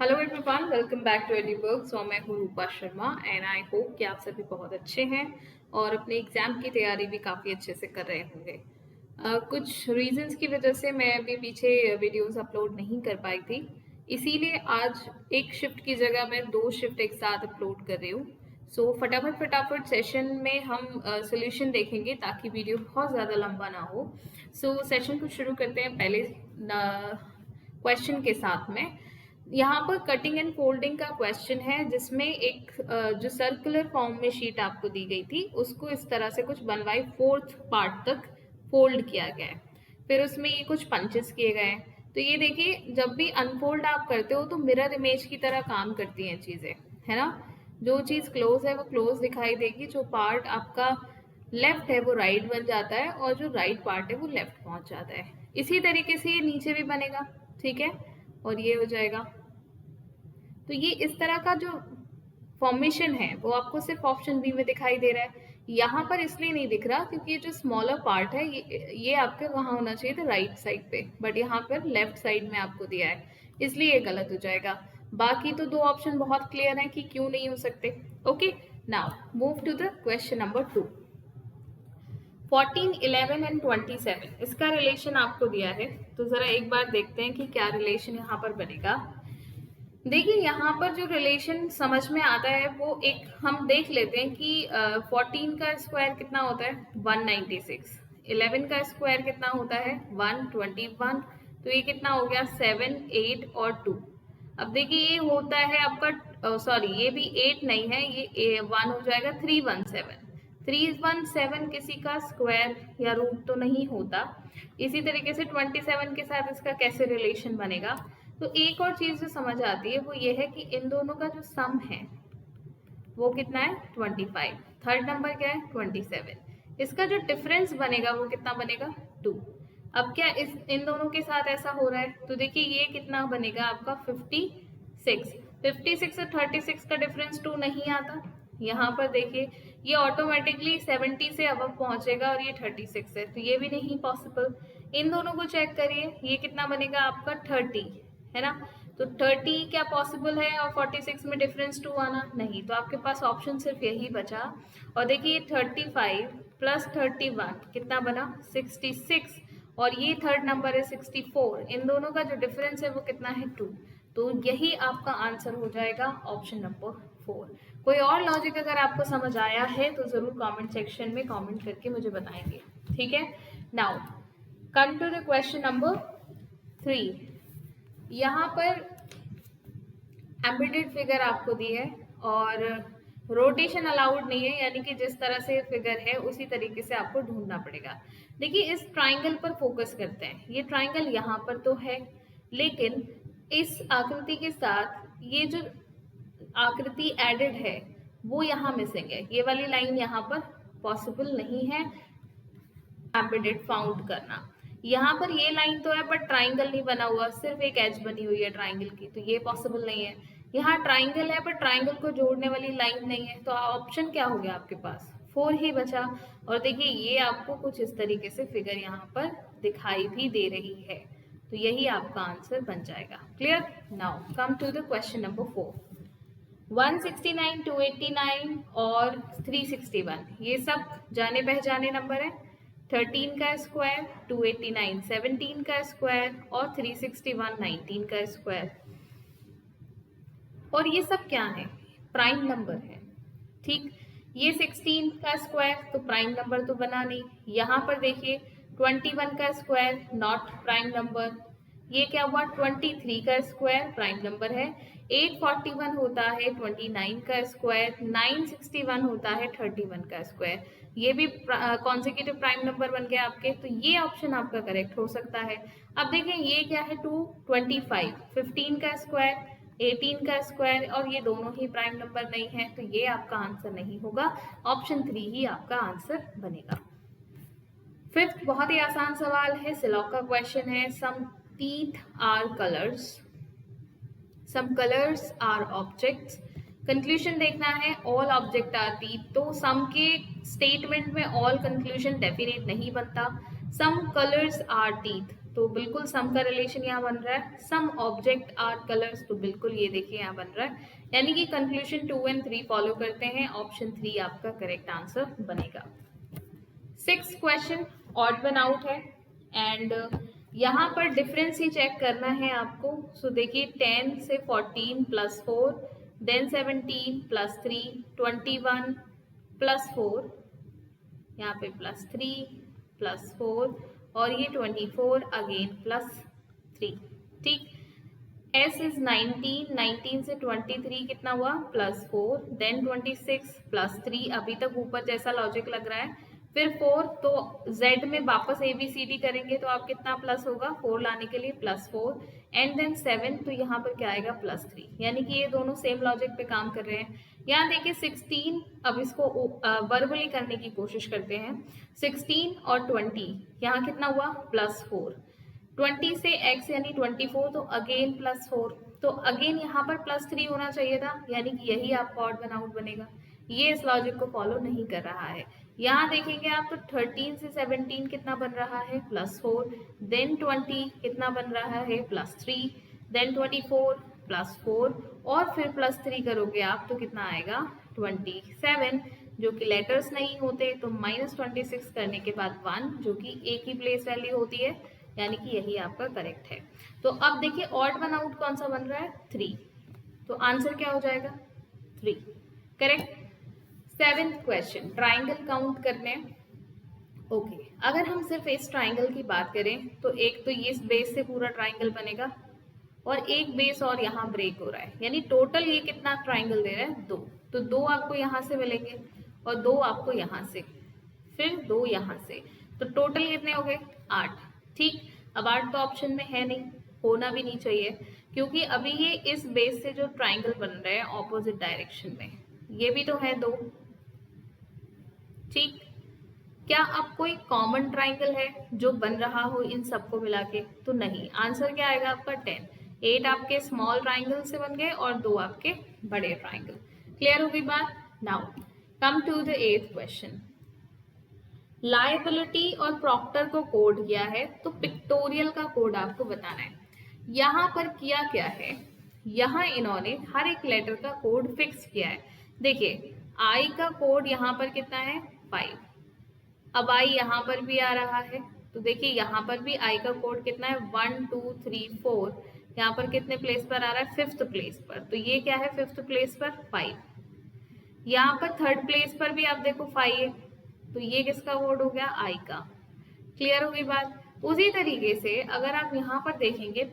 Hello everyone, welcome back to Adwork. So मैं हूँ Rupa Sharma and I hope कि आप सभी बहुत अच्छे हैं और अपने एग्ज़ाम की तैयारी भी काफ़ी अच्छे से कर रहे होंगे। कुछ रीजंस की वजह से मैं अभी पीछे वीडियोस अपलोड नहीं कर पाई थी, इसीलिए आज एक शिफ्ट की जगह मैं 2 शिफ्ट एक साथ अपलोड कर रही हूँ। सो फटाफट फटाफट सेशन में हम सोल्यूशन देखेंगे ताकि वीडियो बहुत ज़्यादा लंबा ना हो। सो सेशन को शुरू करते हैं पहले क्वेश्चन के साथ में। यहाँ पर कटिंग एंड फोल्डिंग का क्वेश्चन है, जिसमें एक जो सर्कुलर फॉर्म में शीट आपको दी गई थी उसको इस तरह से कुछ 1/4 पार्ट तक फोल्ड किया गया है। फिर उसमें ये कुछ पंचेस किए गए हैं। तो ये देखिए, जब भी अनफोल्ड आप करते हो तो मिरर इमेज की तरह काम करती हैं चीज़ें, है ना। जो चीज़ क्लोज है वो क्लोज दिखाई देगी, जो पार्ट आपका लेफ्ट है वो राइट बन जाता है और जो राइट पार्ट है वो लेफ्ट पहुंच जाता है। इसी तरीके से ये नीचे भी बनेगा, ठीक है, और ये हो जाएगा। तो ये इस तरह का जो फॉर्मेशन है वो आपको सिर्फ ऑप्शन बी में दिखाई दे रहा है। यहाँ पर इसलिए नहीं दिख रहा क्योंकि ये जो स्मॉलर पार्ट है ये आपके वहाँ होना चाहिए था राइट साइड पे, बट यहाँ पर लेफ्ट साइड में आपको दिया है, इसलिए ये गलत हो जाएगा। बाकी तो 2 ऑप्शन बहुत क्लियर हैं कि क्यों नहीं हो सकते। Okay, now move to the question number 2। 14, 11 and 27 इसका रिलेशन आपको दिया है, तो जरा एक बार देखते हैं कि क्या रिलेशन यहाँ पर बनेगा। देखिए, यहाँ पर जो रिलेशन समझ में आता है वो एक हम देख लेते हैं कि 14 का स्क्वायर कितना होता है 196, 11 का स्क्वायर कितना होता है 121, तो ये कितना हो गया 7, 8 और 2। अब देखिए ये होता है आपका, सॉरी ये भी 8 नहीं है, ये 1 हो जाएगा 317। 317 किसी का स्क्वायर या रूट तो नहीं होता। इसी तरीके से 27 के साथ इसका कैसे रिलेशन बनेगा। तो एक और चीज जो समझ आती है वो ये है कि इन दोनों का जो सम है वो कितना है 25, थर्ड नंबर क्या है 27, इसका जो डिफरेंस बनेगा वो कितना बनेगा 2। अब क्या इन दोनों के साथ ऐसा हो रहा है, तो देखिए ये कितना बनेगा आपका 56। 56 और 36 का डिफरेंस 2 नहीं आता। यहाँ पर देखिए ये ऑटोमेटिकली 70 से अब पहुंचेगा और ये 36 है, तो ये भी नहीं पॉसिबल। इन दोनों को चेक करिए, ये कितना बनेगा आपका 30, है ना। तो 30 क्या पॉसिबल है और 46 में डिफरेंस 2 आना नहीं, तो आपके पास ऑप्शन सिर्फ यही बचा। और देखिए 35 प्लस 31 कितना बना 66, और ये थर्ड नंबर है 64, इन दोनों का जो डिफरेंस है वो कितना है 2। तो यही आपका आंसर हो जाएगा ऑप्शन नंबर 4। कोई और लॉजिक अगर आपको समझ आया है तो जरूर कमेंट सेक्शन में कमेंट करके मुझे बताएंगे, ठीक है। Now come to the question number 3। यहाँ पर एम्बेडेड फिगर आपको दी है और रोटेशन अलाउड नहीं है, यानी कि जिस तरह से फिगर है उसी तरीके से आपको ढूंढना पड़ेगा। देखिए इस ट्राइंगल पर फोकस करते हैं, ये ट्राइंगल यहाँ पर तो है, लेकिन इस आकृति के साथ ये जो आकृति एडेड है वो यहाँ मिसिंग है, ये वाली लाइन यहाँ पर पॉसिबल नहीं है एम्बेडेड फाउंड करना। यहाँ पर ये लाइन तो है बट ट्राइंगल नहीं बना हुआ, सिर्फ एक एज बनी हुई है ट्राइंगल की, तो ये पॉसिबल नहीं है। यहाँ ट्राइंगल है बट ट्राइंगल को जोड़ने वाली लाइन नहीं है, तो ऑप्शन क्या हो गया आपके पास 4 ही बचा। और देखिए ये आपको कुछ इस तरीके से फिगर यहाँ पर दिखाई भी दे रही है, तो यही आपका आंसर बन जाएगा। Clear. Now come to the question number 4। 169, 289 और 361 ये सब जाने पहचाने नंबर है। 13 का स्क्वायर, 289 17 का स्क्वायर और 361 19 का स्क्वायर। और ये सब क्या है, प्राइम नंबर है, ठीक। ये 16 का स्क्वायर तो प्राइम नंबर तो बना नहीं। यहाँ पर देखिए 21 का स्क्वायर नॉट प्राइम नंबर। ये क्या हुआ 23 का स्क्वायर प्राइम नंबर है। 841 होता है 29 का स्क्वायर। 961 होता है 31 का स्क्वायर। ये भी कॉन्जिक्यूटिव प्राइम नंबर बन गया आपके, तो ये ऑप्शन आपका करेक्ट हो सकता है। अब देखें ये क्या है 225, 15 का स्क्वायर 18 का स्क्वायर, और ये दोनों ही प्राइम नंबर नहीं है, तो ये आपका आंसर नहीं होगा, ऑप्शन 3 ही आपका आंसर बनेगा। फिफ्थ बहुत ही आसान सवाल है, सिलॉक का क्वेश्चन है। Some teeth are colours, some colours are objects. Conclusion देखना है, ऑल ऑब्जेक्ट आर टीथ, तो सम के स्टेटमेंट में ऑल कंक्लूजन डेफिनेट नहीं बनता। सम कलर्स आर टीथ, तो बिल्कुल सम का रिलेशन यहाँ बन रहा है। सम ऑब्जेक्ट आर कलर्स, तो बिल्कुल ये देखिए यहाँ बन रहा है, यानी कि कंक्लूजन 2 और 3 फॉलो करते हैं। ऑप्शन 3 आपका करेक्ट आंसर बनेगा। 6 क्वेश्चन ऑड वन आउट है एंड यहाँ पर डिफरेंस ही चेक करना है आपको। सो देखिए 10 से 14 प्लस 4, देन 17 प्लस 3, 21 प्लस 4, यहाँ पे प्लस 3 प्लस 4 और ये 24 अगेन प्लस 3। ठीक, S इज 19, 19 से 23 कितना हुआ प्लस 4, देन 26 प्लस 3, अभी तक ऊपर जैसा लॉजिक लग रहा है, फिर 4, तो Z में वापस ABCD करेंगे तो आप कितना प्लस होगा 4 लाने के लिए प्लस 4 एंड देन 7, तो यहाँ पर क्या आएगा प्लस 3, यानी कि ये दोनों सेम लॉजिक पे काम कर रहे हैं। यहाँ देखिए 16, अब इसको वर्बली करने की कोशिश करते हैं। 16 और 20 यहाँ कितना हुआ प्लस 4, 20 से x यानी 24, तो अगेन प्लस 4, तो अगेन यहाँ पर प्लस 3 होना चाहिए था, यानी कि यही आपका ऑड वन आउट बनेगा। ये इस लॉजिक को फॉलो नहीं कर रहा है। यहाँ देखेंगे आप तो 13 से 17 कितना बन रहा है प्लस 4, देन 20 कितना बन रहा है प्लस 3, देन 24 प्लस 4 और फिर प्लस 3 करोगे आप तो कितना आएगा 27, जो कि लेटर्स नहीं होते, तो -26 करने के बाद 1, जो कि एक ही प्लेस वैल्यू होती है, यानी कि यही आपका करेक्ट है। तो अब देखिए ऑड वन आउट कौन सा बन रहा है 3, तो आंसर क्या हो जाएगा 3, correct. 7th question, triangle count करने हैं। ओके, अगर हम सिर्फ इस ट्राइंगल की बात करें तो एक तो ये बेस से पूरा ट्राइंगल बनेगा और एक बेस और यहाँ ब्रेक हो रहा है, यानी टोटल ये कितना ट्राइंगल दे रहा है 2, तो 2 आपको यहाँ से मिलेंगे और 2 आपको यहाँ से, फिर 2 यहाँ से, तो टोटल कितने हो गए 8। ठीक, अब 8 तो ऑप्शन में है नहीं, होना भी नहीं चाहिए, क्योंकि अभी ये इस बेस से जो ट्राइंगल बन रहा है ऑपोजिट डायरेक्शन में, ये भी तो है 2। ठीक, क्या अब कोई कॉमन ट्राइंगल है जो बन रहा हो इन सबको मिला के, तो नहीं। आंसर क्या आएगा आपका 10, 8 आपके स्मॉल ट्राइंगल से बन गए और 2 आपके बड़े ट्राइंगल। क्लियर हो गई बात। Now come to the 8th question. Liability और प्रॉक्टर को कोड किया है, तो पिक्टोरियल का कोड आपको बताना है। यहाँ पर किया क्या है, यहाँ इन्होंने हर एक लेटर का कोड फिक्स किया है। देखिए आई का कोड यहाँ पर कितना है 5, अब आई यहाँ पर भी आ रहा है, तो देखिए यहाँ पर भी आई का कोड कितना है 1 2 3 4, यहाँ पर कितने प्लेस पर आ रहा है 5th प्लेस पर, तो ये क्या है 5th प्लेस पर 5। यहाँ पर 3rd प्लेस पर भी आप देखो 5 है, तो ये किसका कोड हो गया आई का। क्लियर हो गई बात। उसी तरीके से अगर आप यहाँ पर देखेंगे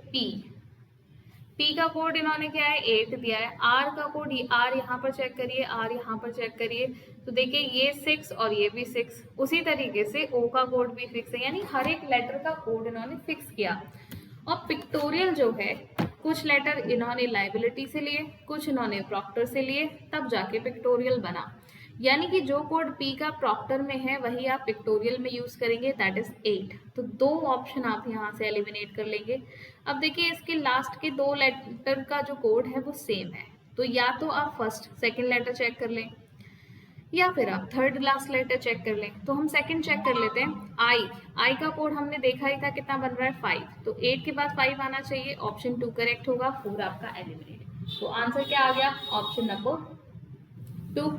पी का कोड इन्होंने क्या है 8 दिया है, आर का कोड आर यहाँ पर चेक करिए, आर यहाँ पर चेक करिए, तो देखिए ये 6 और ये भी 6। उसी तरीके से ओ का कोड भी फिक्स है, यानी हर एक लेटर का कोड इन्होंने फिक्स किया। और पिक्टोरियल जो है, कुछ लेटर इन्होंने लाइबिलिटी से लिए, कुछ इन्होंने प्रॉक्टर से लिए, तब जाके पिक्टोरियल बना। यानी कि जो कोड पी का प्रॉक्टर में है वही आप पिक्टोरियल में यूज करेंगे, दैट इज 8। तो 2 ऑप्शन आप यहाँ से एलिमिनेट कर लेंगे। अब देखिए इसके लास्ट के 2 लेटर का जो कोड है वो सेम है, तो या तो आप फर्स्ट सेकंड लेटर चेक कर लें या फिर आप थर्ड लास्ट लेटर चेक कर लें। तो हम सेकंड चेक कर लेते हैं। आई का कोड हमने देखा ही था कितना बन रहा है 5, तो 8 के बाद 5 आना चाहिए, ऑप्शन 2 करेक्ट होगा, 4 आपका एलिमिनेट। तो आंसर क्या आ गया option number 2।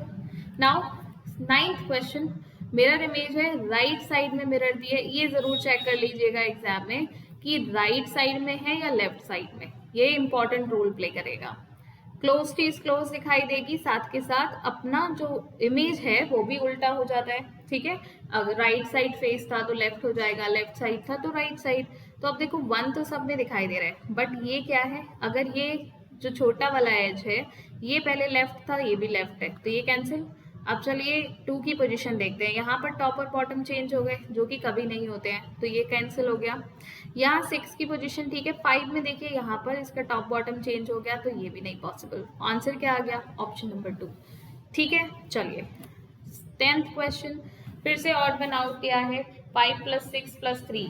Now 9th question, mirror image है, राइट साइड में मिरर दी है, ये जरूर चेक कर लीजिएगा एग्जाम में कि राइट साइड में है या लेफ्ट साइड में, ये इंपॉर्टेंट रोल प्ले करेगा। क्लोज इज क्लोज दिखाई देगी, साथ के साथ अपना जो इमेज है वो भी उल्टा हो जाता है। ठीक है, अगर राइट साइड फेस था तो लेफ्ट हो जाएगा, लेफ्ट साइड था तो राइट साइड। तो अब देखो 1 तो सब में दिखाई दे रहा है, बट ये क्या है, अगर ये जो छोटा वाला एज है ये पहले लेफ्ट था, ये भी लेफ्ट है, तो ये कैंसिल। अब चलिए 2 की पोजीशन देखते हैं, यहाँ पर टॉप और बॉटम चेंज हो गए जो कि कभी नहीं होते हैं, तो ये कैंसिल हो गया। यहाँ 6 की पोजीशन ठीक है, 5 में देखिए यहाँ पर इसका टॉप बॉटम चेंज हो गया, तो ये भी नहीं पॉसिबल। आंसर क्या आ गया ऑप्शन नंबर 2। ठीक है, चलिए 10th क्वेश्चन, फिर से ऑड वन आउट किया है, 5 + 6 + 3।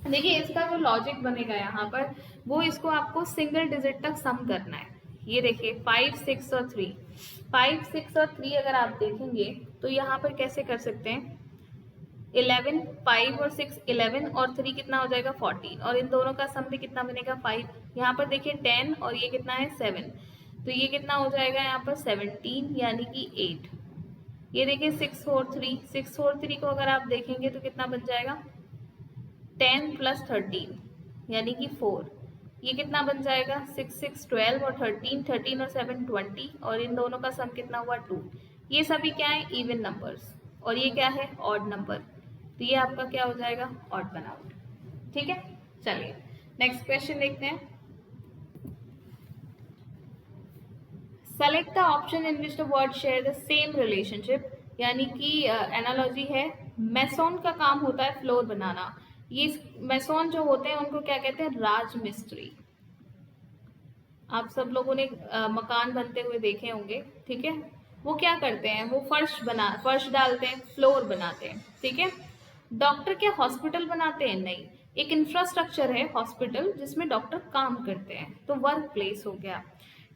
देखिए इसका जो लॉजिक बनेगा यहाँ पर, वो इसको आपको सिंगल डिजिट तक सम करना है। ये देखिए 5 6 और 3, 5 6 और 3 अगर आप देखेंगे तो यहाँ पर कैसे कर सकते हैं, 11, 5 और 6 11 और 3 कितना हो जाएगा 14, और इन दोनों का सम भी कितना बनेगा 5। यहाँ पर देखिए 10 और ये कितना है 7, तो ये कितना हो जाएगा यहाँ पर 17 यानी कि 8। ये देखिए 6 और 3, 6 और 3 को अगर आप देखेंगे तो कितना बन जाएगा 10 + 13 यानी कि 4। ये कितना बन जाएगा 6 6 12 और 13, 13 और 7 20, और इन दोनों का सम कितना हुआ 2। ये सभी क्या है इवन नंबर्स, और ये क्या है ऑड नंबर, तो ये आपका क्या हो जाएगा ऑड वन आउट। ठीक है, चलिए नेक्स्ट क्वेश्चन देखते हैं। Select the option in which the word share the same relationship, यानी कि एनालॉजी है। मैसोन का काम होता है फ्लोर बनाना। ये मैसोन जो होते हैं उनको क्या कहते हैं राज मिस्त्री। आप सब लोगों ने मकान बनते हुए देखे होंगे, ठीक है। वो क्या करते हैं, वो फर्श डालते हैं, फ्लोर बनाते हैं, ठीक है। डॉक्टर क्या हॉस्पिटल बनाते हैं? नहीं, एक इंफ्रास्ट्रक्चर है हॉस्पिटल जिसमें डॉक्टर काम करते हैं, तो वर्क प्लेस हो गया।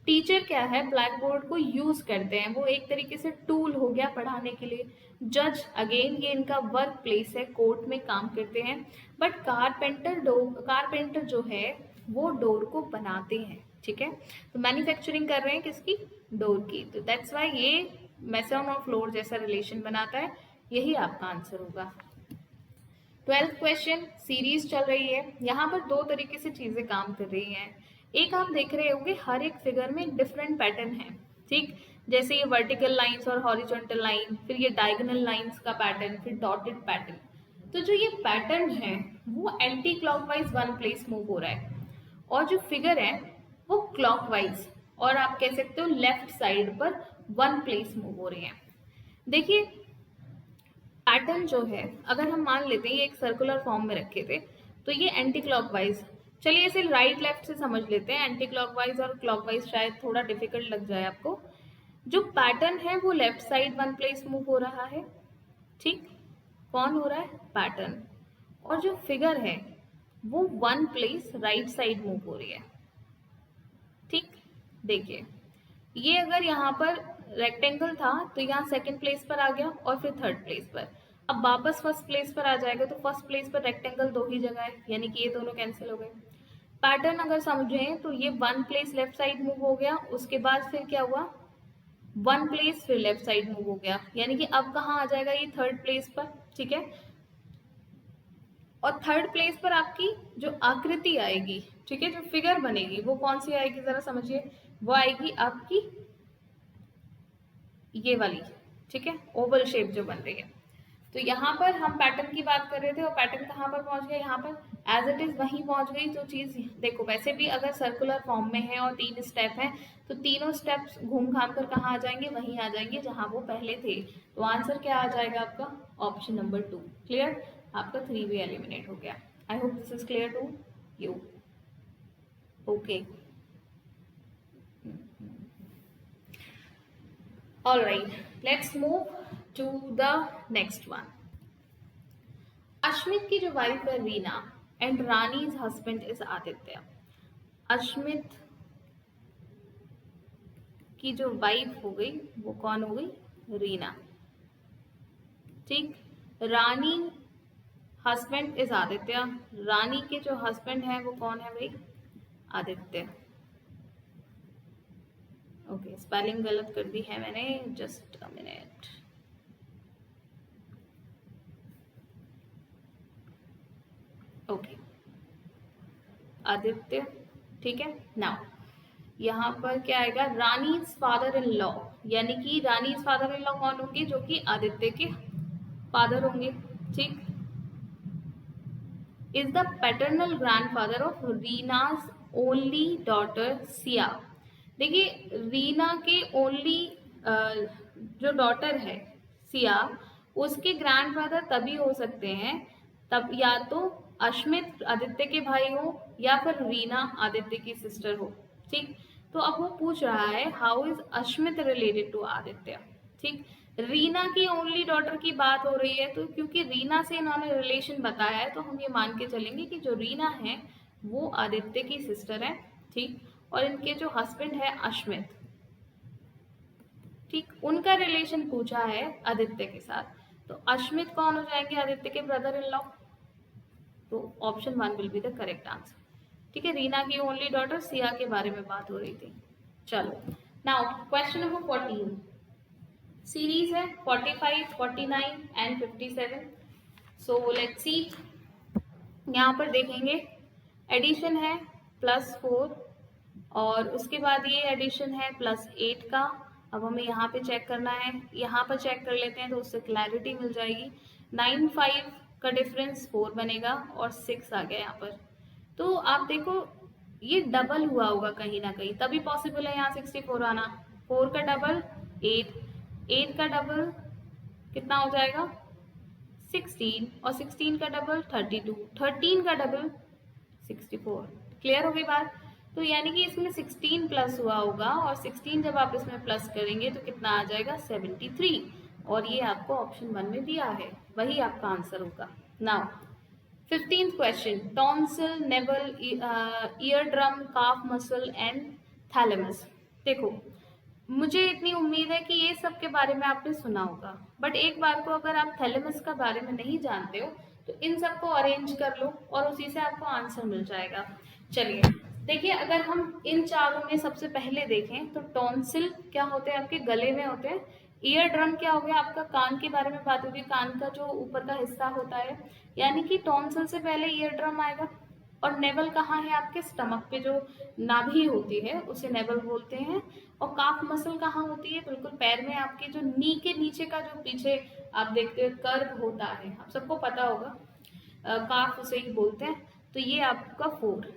टीचर क्या है, ब्लैक बोर्ड को यूज करते हैं, वो एक तरीके से टूल हो गया पढ़ाने के लिए। जज अगेन ये इनका वर्क प्लेस है, कोर्ट में काम करते हैं। बट कारपेंटर जो है वो डोर को बनाते हैं, ठीक है। तो मैन्युफैक्चरिंग कर रहे हैं किसकी, डोर की, तो दैट्स वाई ये मैसन और फ्लोर जैसा रिलेशन बनाता है। यही आपका आंसर होगा। 12th क्वेश्चन, सीरीज चल रही है, यहाँ पर दो तरीके से चीजें काम कर रही हैं। एक आप देख रहे होंगे हर एक फिगर में डिफरेंट पैटर्न है, ठीक। जैसे ये वर्टिकल लाइंस और हॉरिजॉन्टल लाइन, फिर ये डायगोनल लाइंस का पैटर्न, फिर डॉटेड पैटर्न। तो जो ये पैटर्न है वो anti clockwise one place move हो रहा है, और जो फिगर है वो क्लॉकवाइज, और आप कह सकते हो लेफ्ट साइड पर वन प्लेस मूव हो रही है। देखिए पैटर्न जो है, अगर हम मान लेते हैं ये एक सर्कुलर फॉर्म में रखे थे, तो ये एंटी क्लॉकवाइज, चलिए इसे राइट लेफ्ट से समझ लेते हैं। एंटी क्लॉकवाइज और क्लॉकवाइज शायद थोड़ा डिफिकल्ट लग जाए आपको। जो पैटर्न है वो left side one place move हो रहा है, ठीक। कौन हो रहा है, पैटर्न। और जो फिगर है वो one place right side move हो रही है, ठीक। देखिए ये अगर यहाँ पर रेक्टेंगल था तो यहाँ सेकंड प्लेस पर आ गया और फिर थर्ड प्लेस पर। अब वापस फर्स्ट प्लेस पर आ जाएगा, तो फर्स्ट प्लेस पर रेक्टेंगल दो ही जगह है, यानी कि ये दोनों कैंसिल हो गए। पैटर्न अगर समझें तो ये one place left side move हो गया, उसके बाद फिर क्या हुआ, वन प्लेस फिर लेफ्ट साइड मूव हो गया, यानी कि अब कहाँ आ जाएगा ये थर्ड प्लेस पर, ठीक है। और थर्ड प्लेस पर आपकी जो आकृति आएगी, ठीक है, जो फिगर बनेगी वो कौन सी आएगी जरा समझिए, वो आएगी आपकी ये वाली, ठीक है, ओवल शेप जो बन रही है। तो यहाँ पर हम पैटर्न की बात कर रहे थे, और पैटर्न कहाँ पर पहुंच गया, यहाँ पर एज इट इज वहीं पहुंच गई। तो चीज देखो, वैसे भी अगर सर्कुलर फॉर्म में है और 3 स्टेप है, तो तीनों स्टेप्स घूम घाम कर कहाँ आ जाएंगे, वहीं आ जाएंगे जहां वो पहले थे। तो आंसर क्या आ जाएगा आपका, ऑप्शन नंबर 2। क्लियर, आपका 3 भी एलिमिनेट हो गया। I hope this is clear to you. Okay, all right, let's move to the next one. Ashmit की जो वाइफ है Reena and Rani's husband is Aditya. Ashmit की जो वाइफ हो गई वो कौन हो गई, रीना, ठीक। रानी हस्बैंड इज आदित्य, रानी के जो हस्बैंड है वो कौन है भाई, आदित्य। ओके, स्पेलिंग गलत कर दी है मैंने, just a minute. Okay, Aditya, ठीक है। नाउ यहाँ पर क्या आएगा, रानीज फादर इन लॉ, यानी कि रानीज फादर इन लॉ कौन होंगे, जो कि आदित्य के फादर होंगे, ठीक। Is the paternal grandfather of Reena's only daughter Siya. देखिए रीना के ओनली जो डॉटर है सिया, उसके ग्रैंडफादर तभी हो सकते हैं तब या तो अश्मित आदित्य के भाई हो या फिर रीना आदित्य की सिस्टर हो, ठीक। तो अब वो पूछ रहा है how is Ashmit related to Aditya, ठीक। रीना की ओनली डॉटर की बात हो रही है, तो क्योंकि रीना से इन्होंने रिलेशन बताया है तो हम ये मान के चलेंगे कि जो रीना है वो आदित्य की सिस्टर है, ठीक। और इनके जो हस्बैंड है अश्मित, ठीक, उनका रिलेशन पूछा है आदित्य के साथ। तो अश्मित कौन हो जाएंगे? आदित्य के ब्रदर इन लॉ। तो option 1 will be the correct answer. ठीक है, रीना की ओनली डॉटर सिया के बारे में बात हो रही थी। चलो, नाउ क्वेश्चन नंबर 14। सीरीज है 45, 49 एंड 57। So let's see. यहाँ पर देखेंगे एडिशन है +4 और उसके बाद ये एडिशन है +8 का। अब हमें यहाँ पे चेक करना है, यहाँ पर चेक कर लेते हैं तो उससे क्लैरिटी मिल जाएगी। 9, 5 का डिफरेंस 4 बनेगा और 6 आ गया यहाँ पर। तो आप देखो ये डबल हुआ होगा कहीं ना कहीं, तभी पॉसिबल है यहाँ 64 आना। 4 का डबल 8, 8 का डबल कितना हो जाएगा 16 और 16 का डबल 32, 13 का डबल 64। क्लियर हो गई बात? तो यानी कि इसमें 16 प्लस हुआ होगा और 16 जब आप इसमें प्लस करेंगे तो कितना आ जाएगा 73। और ये आपको ऑप्शन 1 में दिया है, वही आपका आंसर होगा। Now 15th question, tonsil, naval, ear drum, calf muscle and thalamus. देखो मुझे इतनी उम्मीद है कि ये सब के बारे में आपने सुना होगा, बट एक बार को अगर आप थैलेमस का बारे में नहीं जानते हो तो इन सबको अरेंज कर लो और उसी से आपको आंसर मिल जाएगा। चलिए देखिए, अगर हम इन चारों में सबसे पहले देखें तो टॉन्सिल क्या होते हैं? आपके गले में होते हैं। ईयर ड्रम क्या हो गया? आपका कान के बारे में बात होगी, कान का जो ऊपर का हिस्सा होता है, यानी कि टॉन्सिल से पहले ईयर ड्रम आएगा। और नेवल कहाँ है? आपके स्टमक पे जो नाभि होती है उसे नेवल बोलते हैं। और काफ मसल कहाँ होती है? बिल्कुल पैर में, आपके जो नी के नीचे का जो पीछे आप देखते हो कर्व होता है, आप सबको पता होगा, काफ उसे ही बोलते हैं। तो ये आपका 4।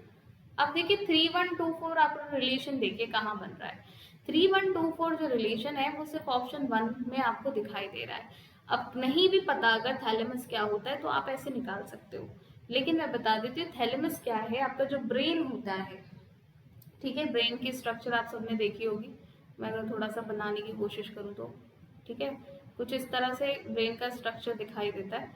अब देखिए 3, 1, 2, 4 आप रिलेशन देखिए कहाँ बन रहा है। 3, 1, 2, 4 जो रिलेशन है वो सिर्फ ऑप्शन 1 में आपको दिखाई दे रहा है। अब नहीं भी पता अगर थैलेमस क्या होता है तो आप ऐसे निकाल सकते हो, लेकिन मैं बता देती हूँ थैलेमस क्या है। आपका जो ब्रेन होता है, ठीक है, ब्रेन की स्ट्रक्चर आप सबने देखी होगी। मैं अगर थोड़ा सा बनाने की कोशिश करूँ तो ठीक है, कुछ इस तरह से ब्रेन का स्ट्रक्चर दिखाई देता है।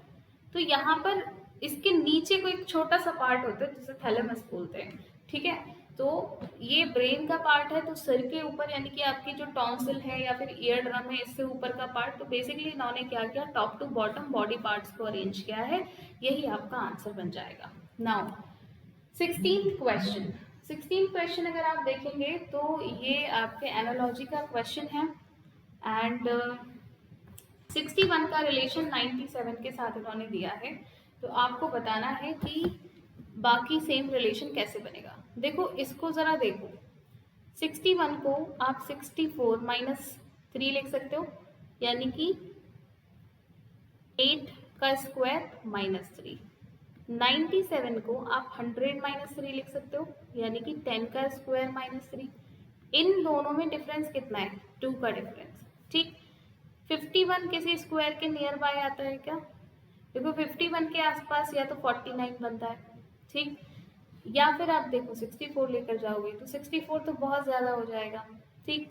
तो यहाँ पर इसके नीचे कोई एक छोटा सा पार्ट होता है जिसे थैलेमस बोलते हैं। ठीक है, तो ये ब्रेन का पार्ट है। तो सिर के ऊपर यानी कि आपकी जो टॉन्सिल है या फिर ईयर ड्रम है, इससे ऊपर का पार्ट। तो बेसिकली इन्होंने क्या किया, top to bottom body parts को अरेंज किया है। यही आपका आंसर बन जाएगा। Now 16th question. 16th question अगर आप देखेंगे तो ये आपके एनालॉजी का क्वेश्चन है एंड 61 का रिलेशन 97 के साथ इन्होंने दिया है। तो आपको बताना है कि बाकी सेम रिलेशन कैसे बनेगा। देखो इसको ज़रा देखो, 61 को आप 64 माइनस 3 लिख सकते हो, यानी कि 8 का स्क्वायर माइनस 3। 97 को आप 100 माइनस 3 लिख सकते हो, यानी कि 10 का स्क्वायर माइनस 3। इन दोनों में डिफरेंस कितना है? 2 का डिफरेंस। ठीक, 51 किसी स्क्वायर के नियर बाय आता है क्या? देखो 51 के आसपास या तो 49 बनता है, ठीक, या फिर आप देखो 64 लेकर जाओगे तो 64 तो बहुत ज़्यादा हो जाएगा। ठीक,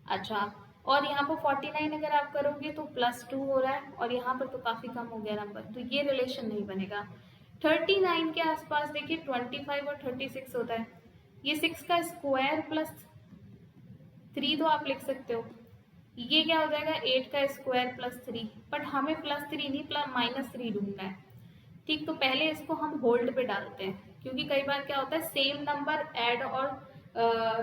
अच्छा, और यहाँ पर 49 अगर आप करोगे तो +2 हो रहा है और यहाँ पर तो काफ़ी कम हो गया नंबर, तो ये रिलेशन नहीं बनेगा। 39 के आसपास देखिए 25 और 36 होता है, ये 6 का स्क्वायर प्लस 3 तो आप लिख सकते हो। ये क्या हो जाएगा 8 का स्क्वायर प्लस 3, बट हमें +3 नहीं -3 ढूंढना है। ठीक, तो पहले इसको हम होल्ड पे डालते हैं, क्योंकि कई बार क्या होता है सेम नंबर ऐड और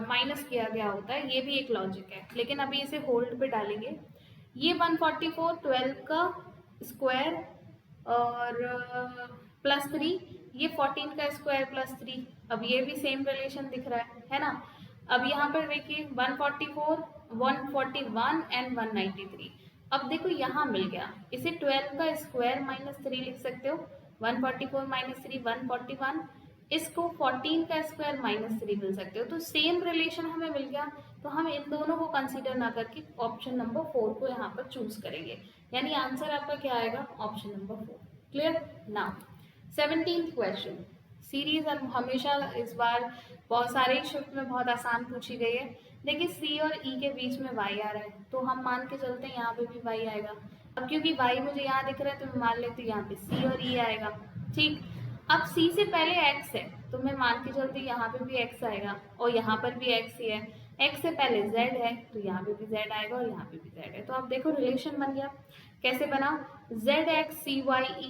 माइनस किया गया होता है, ये भी एक लॉजिक है। लेकिन अभी इसे होल्ड पे डालेंगे। ये 144 12 का स्क्वायर और +3, ये 14 का स्क्वायर +3। अब ये भी सेम रिलेशन दिख रहा है ना। अब यहाँ पर देखिए 144, 141 एंड 193। अब देखो यहाँ मिल गया, इसे 12 का स्क्वायर -3 लिख सकते हो। 144 माइनस 3 141, इसको 14 का स्क्वायर -3 मिल सकते हो। तो सेम रिलेशन हमें मिल गया, तो हम इन दोनों को कंसीडर ना करके ऑप्शन नंबर 4 को यहाँ पर चूज करेंगे, यानी आंसर आपका क्या आएगा? Option number 4। Clear? Now 17th question. Series हमेशा इस बार बहुत सारे शिफ्ट में बहुत आसान पूछी गई है। देखिए सी और ई के बीच में वाई आ रहा है, तो हम मान के चलते हैं यहाँ पे भी वाई आएगा। अब क्योंकि वाई मुझे यहाँ दिख रहा है तो मैं मान लेती हूँ यहाँ पे सी और ई आएगा। ठीक, अब सी से पहले एक्स है तो मैं मान के चलती हूँ यहाँ पे भी एक्स आएगा और यहाँ पर भी एक्स ही है। एक्स से पहले जेड है तो यहाँ पे भी जेड आएगा और यहाँ पे भी जेड है। तो आप देखो रिलेशन बन गया। कैसे बना, ZXCYE,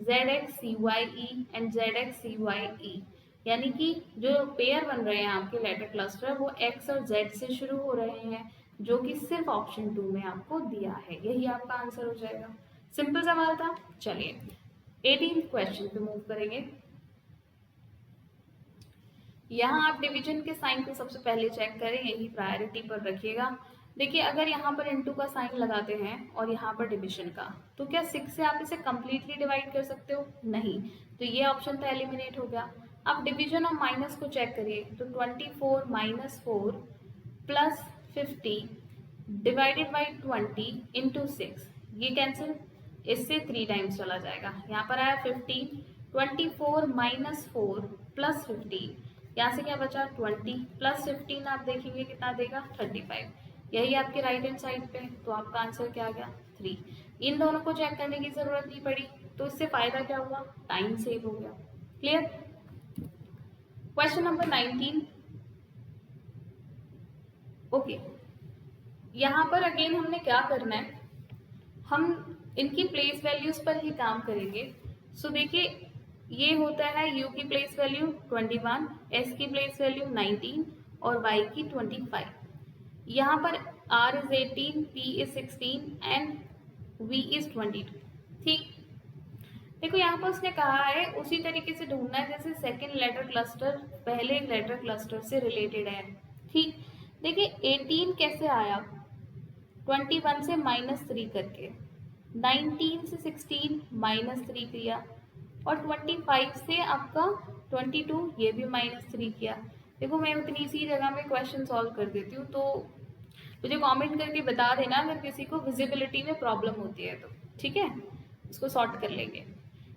ZXCYE एंड ZXCYE, यानी कि जो पेयर बन रहे हैं आपके लेटर क्लस्टर वो x और z से शुरू हो रहे हैं, जो कि सिर्फ ऑप्शन 2 में आपको दिया है। यही आपका आंसर हो जाएगा। सिंपल सवाल था। चलिए 18th क्वेश्चन पे मूव करेंगे। यहाँ आप डिवीजन के साइन को सबसे पहले चेक करें, यही प्रायोरिटी पर रखिएगा। देखिए अगर यहाँ पर इनटू का साइन लगाते हैं और यहाँ पर डिवीजन का, तो क्या 6 से आप इसे कम्प्लीटली डिवाइड कर सकते हो? नहीं, तो ये ऑप्शन तो एलिमिनेट हो गया। अब डिवीजन और माइनस को चेक करिए, तो 24 minus 4 plus 50 divided by 20 into 6, ये कैंसिल, इससे 3 टाइम्स चला जाएगा। यहाँ पर आया 15, 24 माइनस 4 प्लस 15, यहाँ से क्या बचा 20 प्लस 15, आप देखेंगे कितना देगा 35, यही आपके राइट हैंड साइड पे, तो आपका आंसर क्या आ गया 3। इन दोनों को चेक करने की जरूरत नहीं पड़ी, तो इससे फायदा क्या हुआ, टाइम सेव हो गया। क्लियर। Question number 19। ओके, यहाँ पर अगेन हमने क्या करना है, हम इनकी प्लेस वैल्यूज पर ही काम करेंगे। सो देखिए ये होता है u की प्लेस वैल्यू 21, s की प्लेस वैल्यू 19 और y की 25। यहाँ पर r is 18, p is 16 and v is 22। ठीक, देखो यहाँ पर उसने कहा है उसी तरीके से ढूंढना है जैसे सेकंड लेटर क्लस्टर पहले लेटर क्लस्टर से रिलेटेड है। ठीक, देखिए 18 कैसे आया, 21 से -3 करके, 19 से 16 -3 किया, और 25 से आपका 22 ये भी -3 किया। देखो मैं उतनी सी जगह में क्वेश्चन सॉल्व कर देती हूँ, तो मुझे कमेंट करके बता देना अगर किसी को विजिबिलिटी में प्रॉब्लम होती है तो, ठीक है, उसको सॉर्ट कर लेंगे।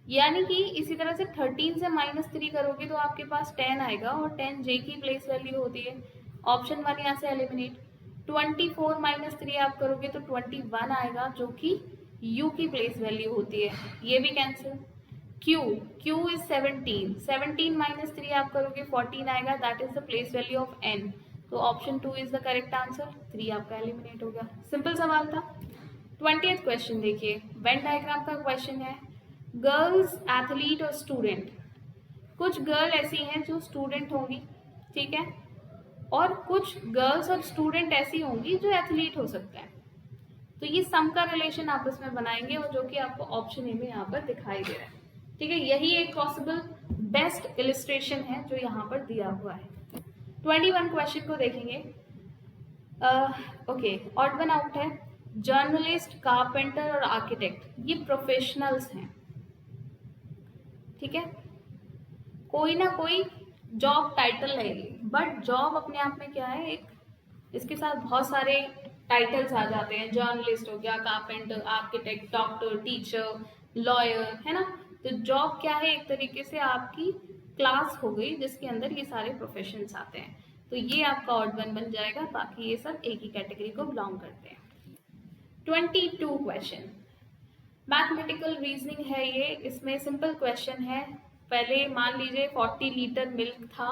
यानी कि इसी तरह से 13 से -3 करोगे तो आपके पास 10 आएगा, और 10 जे की प्लेस वैल्यू होती है, ऑप्शन 1 यहाँ से एलिमिनेट। 24 -3 आप करोगे तो 21 आएगा, जो कि यू की प्लेस वैल्यू होती है, ये भी कैंसिल। Q इज 17, 17 -3 आप करोगे 14 आएगा, that is the place value of N, तो option 2 is the correct answer, 3 आपका एलिमिनेट हो गया। सिंपल सवाल था। 20th क्वेश्चन देखिए, वेन डायग्राम का क्वेश्चन है। गर्ल्स एथलीट और स्टूडेंट, कुछ गर्ल ऐसी हैं जो स्टूडेंट होंगी, ठीक है, और कुछ गर्ल्स और स्टूडेंट ऐसी होंगी जो एथलीट हो सकते हैं। तो ये सम का रिलेशन आपस में बनाएंगे, और जो कि आपको ऑप्शन ए में यहाँ पर दिखाई दे रहा है। ठीक है, यही एक पॉसिबल बेस्ट इलिस्ट्रेशन है जो यहाँ पर दिया हुआ है। 21 क्वेश्चन को देखेंगे। ओके, ऑड वन आउट है। जर्नलिस्ट, कारपेंटर और आर्किटेक्ट ये प्रोफेशनल्स हैं, ठीक है, कोई ना कोई जॉब टाइटल रहेगी, बट जॉब अपने आप में क्या है, एक इसके साथ बहुत सारे टाइटल्स आ जाते हैं। जर्नलिस्ट हो गया, carpenter, architect, doctor, teacher, lawyer, है ना। तो जॉब क्या है, एक तरीके से आपकी क्लास हो गई जिसके अंदर ये सारे प्रोफेशंस आते हैं, तो ये आपका ऑड वन बन जाएगा, बाकी ये सब एक ही कैटेगरी को बिलोंग करते हैं। 22 क्वेश्चन, मैथमेटिकल रीजनिंग है ये, इसमें सिंपल क्वेश्चन है। पहले मान लीजिए 40 लीटर मिल्क था,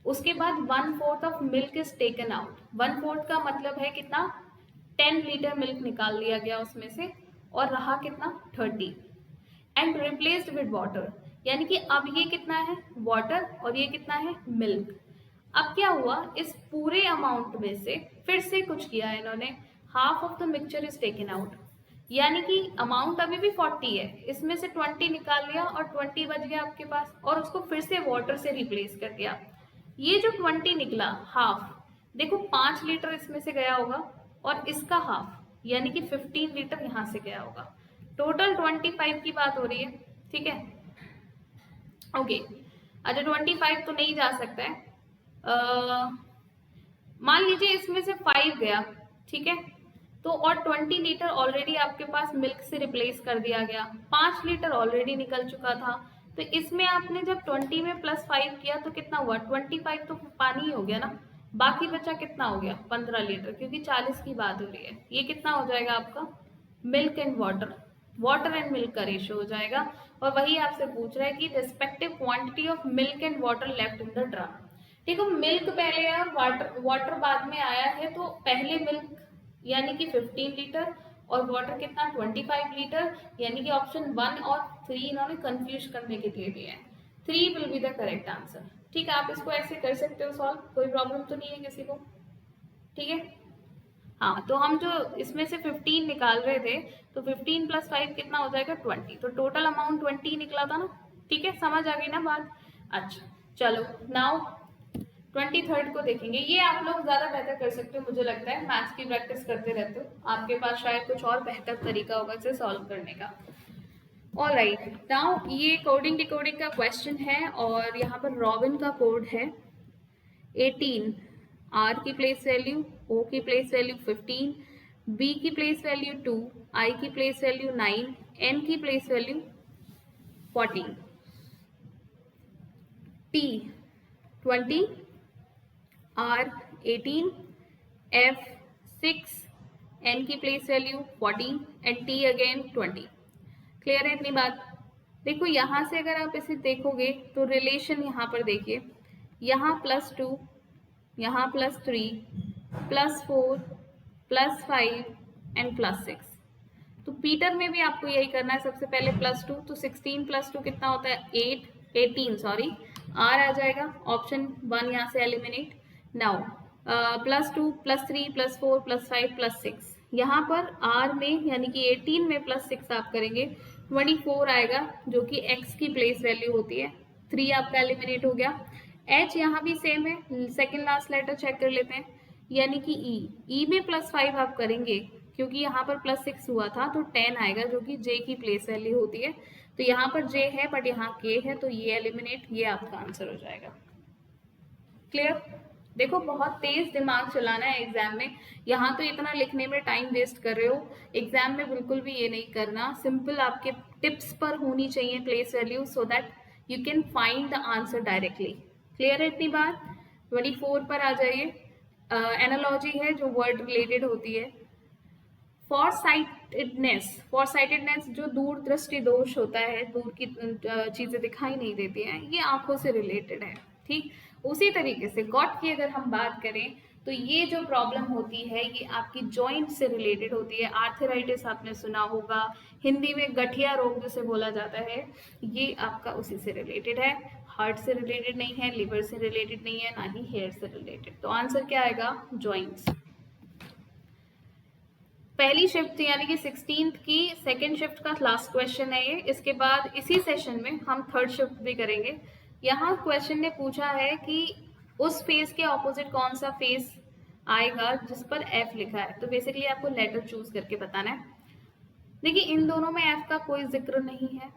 उसके बाद 1/4 of milk is taken out. 1/4 का मतलब है कितना, 10 लीटर मिल्क निकाल लिया गया उसमें से, और रहा कितना 30, एंड रिप्लेस्ड विद वाटर, यानी कि अब ये कितना है वाटर और ये कितना है मिल्क। अब क्या हुआ, इस पूरे अमाउंट में से फिर से कुछ किया है इन्होंने, half of the mixture is taken out, यानी कि अमाउंट अभी भी 40 है, इसमें से 20 निकाल लिया और 20 बच गया आपके पास, और उसको फिर से वाटर से रिप्लेस कर दिया। ये जो 20 निकला हाफ, देखो 5 लीटर इसमें से गया होगा और इसका हाफ, यानी कि 15 लीटर यहाँ से गया होगा, टोटल 25 की बात हो रही है, ठीक है। ओके, अच्छा 25 तो नहीं जा सकता है, मान लीजिए इसमें से 5 गया, ठीक है, तो और 20 लीटर ऑलरेडी आपके पास मिल्क से रिप्लेस कर दिया गया, 5 लीटर ऑलरेडी निकल चुका था, तो इसमें आपने जब 20 में +5 किया तो कितना हुआ, 25 तो पानी ही हो गया ना, बाकी बचा कितना हो गया 15 लीटर, क्योंकि 40 की बात हो रही है। ये कितना हो जाएगा आपका milk and water, water and milk का रेशियो हो जाएगा, और वही आपसे पूछ रहा है कि respective quantity of milk and water left in the drum. देखो मिल्क पहले है और वाटर बाद में आया है, तो पहले मिल्क यानी कि 15 लीटर और वाटर कितना 25 लीटर, यानी कि ऑप्शन 1 और 3 इन्होंने कंफ्यूज करने के लिए दिया है। 3 will be the correct answer. ठीक है, आप इसको ऐसे कर सकते हो सॉल्व, कोई प्रॉब्लम तो नहीं है किसी को? ठीक है, हाँ, तो हम जो इसमें से 15 निकाल रहे थे, तो 15 प्लस 5 कितना हो जाएगा 20, तो टोटल अमाउंट 20 निकला था ना। ठीक है, समझ आ गई ना बात? अच्छा, चलो नाउ 23rd को देखेंगे। ये आप लोग ज्यादा बेहतर कर सकते हो, मुझे लगता है मैथ्स की प्रैक्टिस करते रहते हो, आपके पास शायद कुछ और बेहतर तरीका होगा इसे सॉल्व करने का। ऑलराइट, नाउ ये कोडिंग डिकोडिंग का क्वेश्चन है और यहाँ पर रॉबिन का कोड है 18, आर की प्लेस वैल्यू, ओ की प्लेस वैल्यू 15, बी की प्लेस वैल्यू 2, आई की प्लेस वैल्यू 9, एन की place value 14, T 20, R 18, F 6, N की place value 14 and T again 20। Clear है इतनी बात? देखो यहाँ से अगर आप इसे देखोगे तो रिलेशन यहाँ पर देखिए, यहाँ +2, यहाँ +3, +4, +5 एंड +6। तो पीटर में भी आपको यही करना है। सबसे पहले +2, तो 16 + 2 कितना होता है 18 सॉरी, आर आ जाएगा, ऑप्शन 1 यहाँ से एलिमिनेट। नाउ +2 +3 +4 +5 +6, यहाँ पर आर में यानी कि 18 में +6 आप करेंगे 24 आएगा, जो कि x की प्लेस वैल्यू होती है। 3 आपका एलिमिनेट हो गया। h यहाँ भी सेम है, सेकेंड लास्ट लेटर चेक कर लेते हैं, यानी कि ई में +5 आप करेंगे क्योंकि यहाँ पर +6 हुआ था, तो 10 आएगा, जो कि j की प्लेस वैल्यू होती है। तो यहाँ पर j है बट यहाँ k है, तो ये एलिमिनेट, ये आपका आंसर हो जाएगा। क्लियर? देखो बहुत तेज दिमाग चलाना है एग्जाम में, यहाँ तो इतना लिखने में टाइम वेस्ट कर रहे हो, एग्जाम में बिल्कुल भी ये नहीं करना। सिंपल आपके टिप्स पर होनी चाहिए place value, so that you can find the answer directly. Clear है इतनी बात? 24 पर आ जाइए। एनालॉजी है जो वर्ड रिलेटेड होती है। फॉर साइटेडनेस जो दूर दृष्टि दोष होता है, दूर की चीजें दिखाई नहीं देती हैं, ये आंखों से रिलेटेड है। ठीक, उसी तरीके से गॉट की अगर हम बात करें तो ये जो प्रॉब्लम होती है ये आपकी जॉइंट से रिलेटेड होती है। आर्थराइटिस आपने सुना होगा, हिंदी में गठिया रोग जिसे बोला जाता है, ये आपका उसी से रिलेटेड है। हार्ट से रिलेटेड नहीं है, लिवर से रिलेटेड नहीं है, ना ही हेयर से रिलेटेड। तो आंसर क्या आएगा? जॉइंट्स। पहली शिफ्ट यानी कि 16th की सेकेंड शिफ्ट का लास्ट क्वेश्चन है ये। इसके बाद इसी सेशन में हम थर्ड शिफ्ट भी करेंगे। यहाँ क्वेश्चन ने पूछा है कि उस फेस के ऑपोजिट कौन सा फेस आएगा जिस पर F लिखा है। तो बेसिकली आपको लेटर चूज करके बताना है। देखिए इन दोनों में F का कोई जिक्र नहीं है,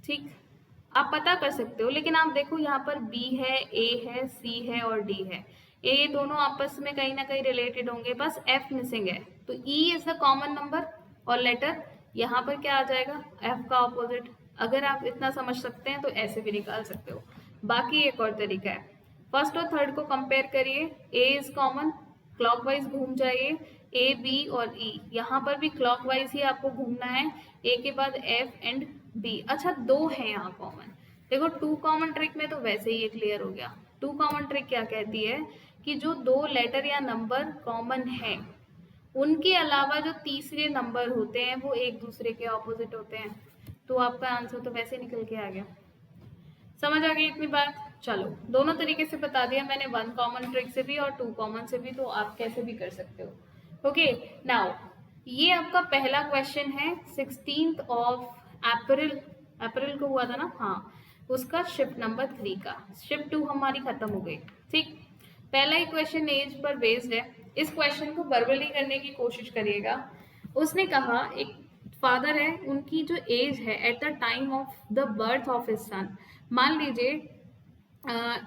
ठीक, आप पता कर सकते हो, लेकिन आप देखो यहाँ पर B है, A है, C है और D है। ये दोनों आपस में कहीं ना कहीं रिलेटेड होंगे, बस F मिसिंग है। तो E is the common number और लेटर यहाँ पर क्या आ जाएगा? F का ऑपोजिट। अगर आप इतना समझ सकते हैं तो ऐसे भी निकाल सकते हो। बाकी एक और तरीका है, फर्स्ट और थर्ड को कंपेयर करिए। A इज कॉमन, क्लॉकवाइज घूम जाइए, A B और E, यहाँ पर भी क्लॉकवाइज ही आपको घूमना है। A के बाद F एंड B। अच्छा, 2 है यहाँ कॉमन। देखो 2 कॉमन ट्रिक में तो वैसे ही ये क्लियर हो गया। 2 कॉमन ट्रिक क्या कहती है कि जो 2 लेटर या नंबर कॉमन है उनके अलावा जो तीसरे नंबर होते हैं वो एक दूसरे के ऑपोजिट होते हैं। तो आपका आंसर तो वैसे निकल के आ गया। समझ आ गई इतनी बात? चलो, दोनों तरीके से बता दिया मैंने, 1 कॉमन ट्रिक से भी और 2 कॉमन से भी, तो आप कैसे भी कर सकते हो। ओके, नाउ ये आपका पहला क्वेश्चन है 16th ऑफ अप्रैल को हुआ था ना, हाँ, उसका शिफ्ट नंबर 3 का। शिफ्ट 2 हमारी खत्म हो गई। ठीक, पहला ही क्वेश्चन एज पर बेस्ड है। इस क्वेश्चन को वर्बली करने की कोशिश करिएगा। उसने कहा एक फादर है, उनकी जो एज है at the time of the birth of his son, मान लीजिए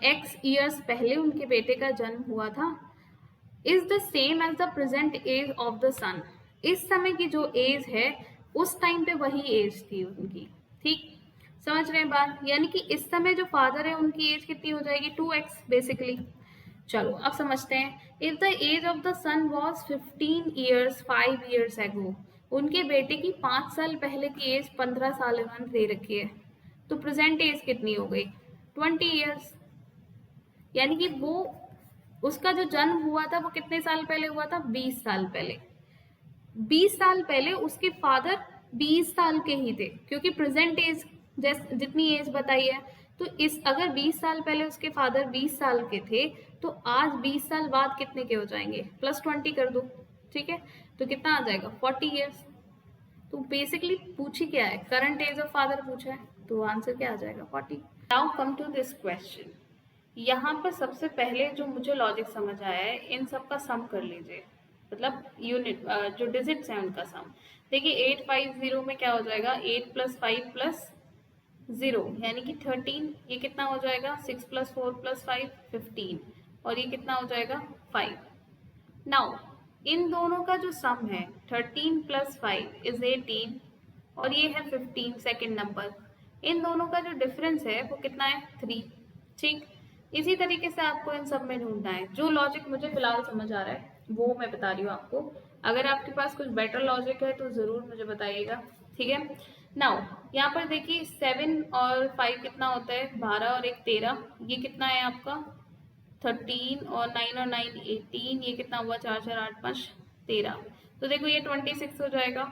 एक्स ईयर्स पहले उनके बेटे का जन्म हुआ था, is the same as the present age of the sun. इस समय की जो एज है उस टाइम पे वही एज थी उनकी। ठीक, समझ रहे हैं बात? यानी कि इस समय जो फादर है उनकी एज कितनी हो जाएगी? 2x basically. चलो अब समझते हैं। If the age of the son was 15 years 5 years ago, उनके बेटे की 5 साल पहले की एज 15 साल उन्होंने दे रखी है, तो प्रेजेंट एज कितनी हो गई? 20 ईयर्स। यानी कि वो उसका जो जन्म हुआ था वो कितने साल पहले हुआ था? 20 साल पहले। 20 साल पहले उसके फादर 20 साल के ही थे, क्योंकि प्रेजेंट एज जितनी एज बताई है, तो इस अगर 20 साल पहले उसके फादर 20 साल के थे, तो आज 20 साल बाद कितने के हो जाएंगे, +20 कर दो, ठीक है, तो कितना आ जाएगा 40 ईयर्स। तो बेसिकली पूछी क्या है, करंट एज ऑफ फादर पूछा है, तो आंसर क्या आ जाएगा 40। Now come to this question. यहाँ पर सबसे पहले जो मुझे लॉजिक समझ आया है, इन सब का सम कर लीजिए, मतलब यूनिट जो डिजिट्स हैं उनका सम। देखिए 850 में क्या हो जाएगा, 8 + 5 + 0 यानी कि 13, ये कितना हो जाएगा 6 + 4 + 5 15, और ये कितना हो जाएगा 5। नाउ इन दोनों का जो सम है 13 + 5 = 18, और ये है 15 सेकेंड नंबर, इन दोनों का जो डिफरेंस है वो कितना है 3। ठीक, इसी तरीके से आपको इन सब में ढूंढना है। जो लॉजिक मुझे फिलहाल समझ आ रहा है वो मैं बता रही हूँ आपको, अगर आपके पास कुछ बेटर लॉजिक है तो ज़रूर मुझे बताइएगा, ठीक है। नाउ यहाँ पर देखिए 7 और 5 कितना होता है, 12 और 1 13, ये कितना है आपका 13, और 9 और 9 18, ये कितना हुआ 4 4 8 5 13, तो देखो ये 26 हो जाएगा,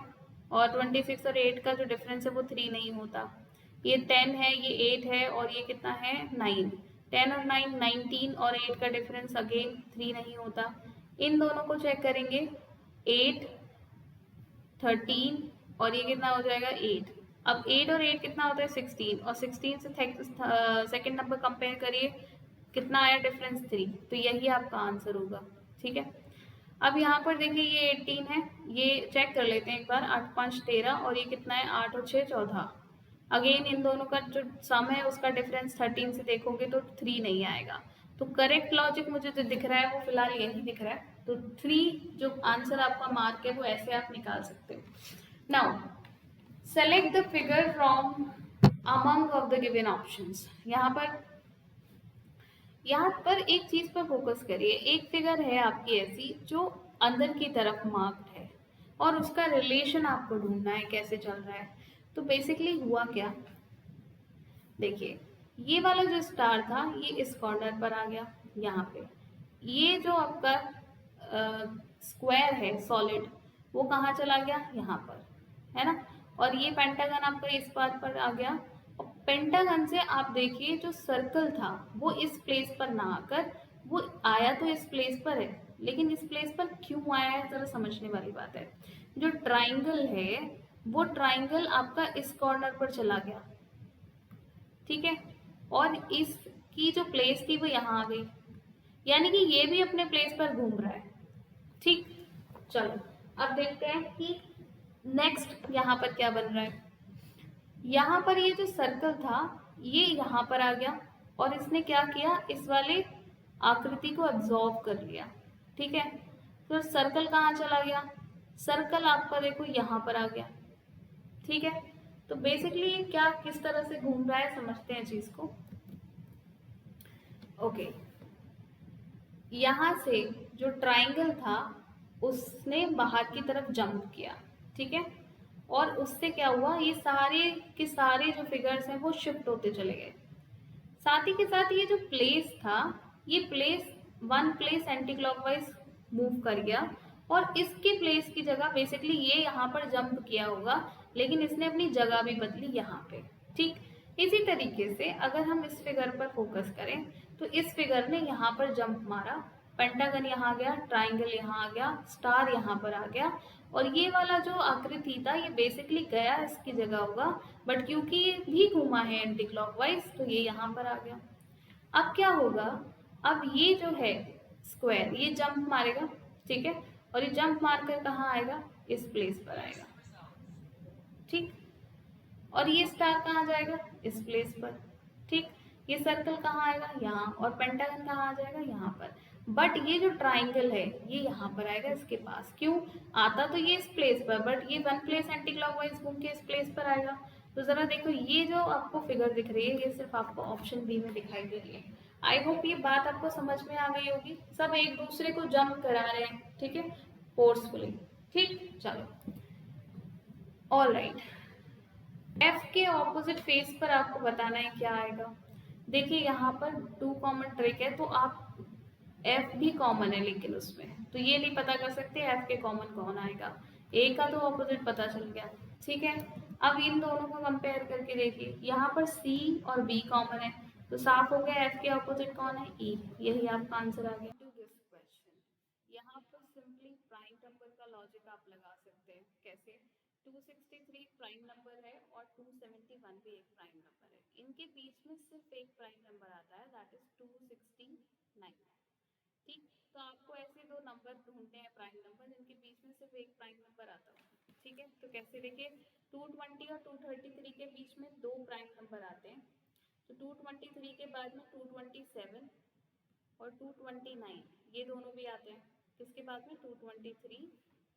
और 26 और 8 का जो डिफरेंस है वो 3 नहीं होता, ये 10 है, ये 8 है, और ये कितना है 9, 10 और 9 19, और 8 का डिफरेंस अगेन 3 नहीं होता। इन दोनों को चेक करेंगे, 8 13, और ये कितना हो जाएगा 8। अब 8 और 8 कितना होता है 16, और 16 से सेकंड नंबर कंपेयर करिए, कितना आया डिफरेंस 3, तो यही आपका आंसर होगा, ठीक है। अब यहाँ पर देखिए ये 18 है, ये चेक कर लेते हैं एक बार, 8 5 13, और ये कितना है 8 और 6 14। अगेन इन दोनों का जो सम है उसका डिफरेंस 13 से देखोगे तो 3 नहीं आएगा, तो करेक्ट लॉजिक मुझे जो दिख रहा है वो फिलहाल यही दिख रहा है, तो 3 जो आंसर आपका मार्क है वो ऐसे आप निकाल सकते हो। Now select the figure from among of the given options. यहाँ पर एक चीज पर फोकस करिए, एक फिगर है आपकी ऐसी जो अंदर की तरफ मार्क्ड है, और उसका रिलेशन आपको ढूंढना है कैसे चल रहा है। तो बेसिकली हुआ क्या, देखिए ये वाला जो स्टार था ये इस कॉर्नर पर आ गया, यहाँ पे ये जो आपका स्क्वायर है सॉलिड वो कहाँ चला गया, यहाँ पर, है ना, और ये पेंटागन आपका इस बात पर आ गया, और पेंटागन से आप देखिए जो सर्कल था वो इस प्लेस पर ना आकर वो आया तो इस प्लेस पर है, लेकिन इस प्लेस पर क्यों आया है जरा समझने वाली बात है। जो ट्राइंगल है वो ट्राइंगल आपका इस कॉर्नर पर चला गया, ठीक है, और इसकी जो प्लेस थी वो यहाँ आ गई, यानी कि ये भी अपने प्लेस पर घूम रहा है, ठीक। चलो अब देखते हैं कि नेक्स्ट यहाँ पर क्या बन रहा है। यहाँ पर ये जो सर्कल था ये यहाँ पर आ गया, और इसने क्या किया, इस वाले आकृति को एब्जॉर्ब कर लिया, ठीक है। तो सर्कल कहाँ चला गया, सर्कल आपका देखो यहाँ पर आ गया, ठीक है। तो बेसिकली ये क्या किस तरह से घूम रहा है समझते हैं चीज को। ओके, यहाँ से जो ट्राइंगल था उसने बाहर की तरफ जंप किया, ठीक है, और उससे क्या हुआ, ये सारे के सारे जो फिगर्स हैं वो शिफ्ट होते चले गए। साथ ही के साथ ये जो प्लेस था ये place one place anti clockwise move कर गया, और इसके प्लेस की जगह बेसिकली ये यहाँ पर जंप किया होगा, लेकिन इसने अपनी जगह भी बदली यहाँ पे, ठीक। इसी तरीके से अगर हम इस फिगर पर फोकस करें तो इस फिगर ने यहाँ पर जंप मारा, पेंटागन यहाँ आ गया, ट्राइंगल यहाँ आ गया, स्टार यहाँ पर आ गया, और ये वाला जो आकृति था ये बेसिकली गया इसकी जगह होगा, बट क्योंकि ये भी घूमा है एंटी क्लॉकवाइज तो ये यहाँ पर आ गया। अब क्या होगा, अब ये जो है स्क्वायर ये जंप मारेगा, ठीक है, और ये जंप मार कर कहाँ आएगा, इस प्लेस पर आएगा, ठीक। और ये स्टार कहाँ जाएगा, इस प्लेस पर, ठीक। ये सर्कल कहाँ आएगा, यहाँ, और पेंटागन कहाँ आ जाएगा, यहाँ पर। बट ये जो ट्राइंगल है ये यहाँ पर आएगा इसके पास, क्यों आता तो ये इस प्लेस पर, बट ये वन प्लेस एंटी क्लॉकवाइज घूम के इस प्लेस पर आएगा। तो जरा देखो ये जो आपको फिगर दिख रही है ये सिर्फ आपको ऑप्शन बी में दिखाई दे रही है। आई होप ये बात आपको समझ में आ गई होगी, सब एक दूसरे को जंप करा रहे हैं, ठीक है, फोर्सफुली, ठीक। चलो ऑल राइट, एफ के ऑपोजिट फेस पर आपको बताना है क्या आएगा। देखिए यहाँ पर 2 कॉमन ट्रिक है, तो आप एफ भी कॉमन है लेकिन उसमें तो ये नहीं पता कर सकते एफ के कॉमन कौन आएगा, ए का तो ऑपोजिट पता चल गया, ठीक है। अब इन दोनों को कंपेयर करके देखिए, यहाँ पर सी और बी कॉमन है, तो साफ हो गया एफ के ऑपोजिट कौन है, ई। यही आपका आंसर आ गया टू दिस क्वेश्चन। यहाँ पर सिंपली प्राइम नंबर का लॉजिक आप लगा सकते हैं। कैसे? 263 प्राइम नंबर है और 271 भी एक प्राइम नंबर है। इनके बीच में सिर्फ एक प्राइम नंबर आता है, दैट इज 269। ठीक, तो आपको ऐसे दो नंबर ढूंढने हैं प्राइम नंबर जिनके बीच में सिर्फ एक प्राइम नंबर आता है। ठीक है, तो कैसे? देखिए 220 और 233 के बीच में दो प्राइम नंबर आते हैं, तो 223 के बाद में 227 और 229 ये दोनों भी आते हैं। किसके बाद में? 223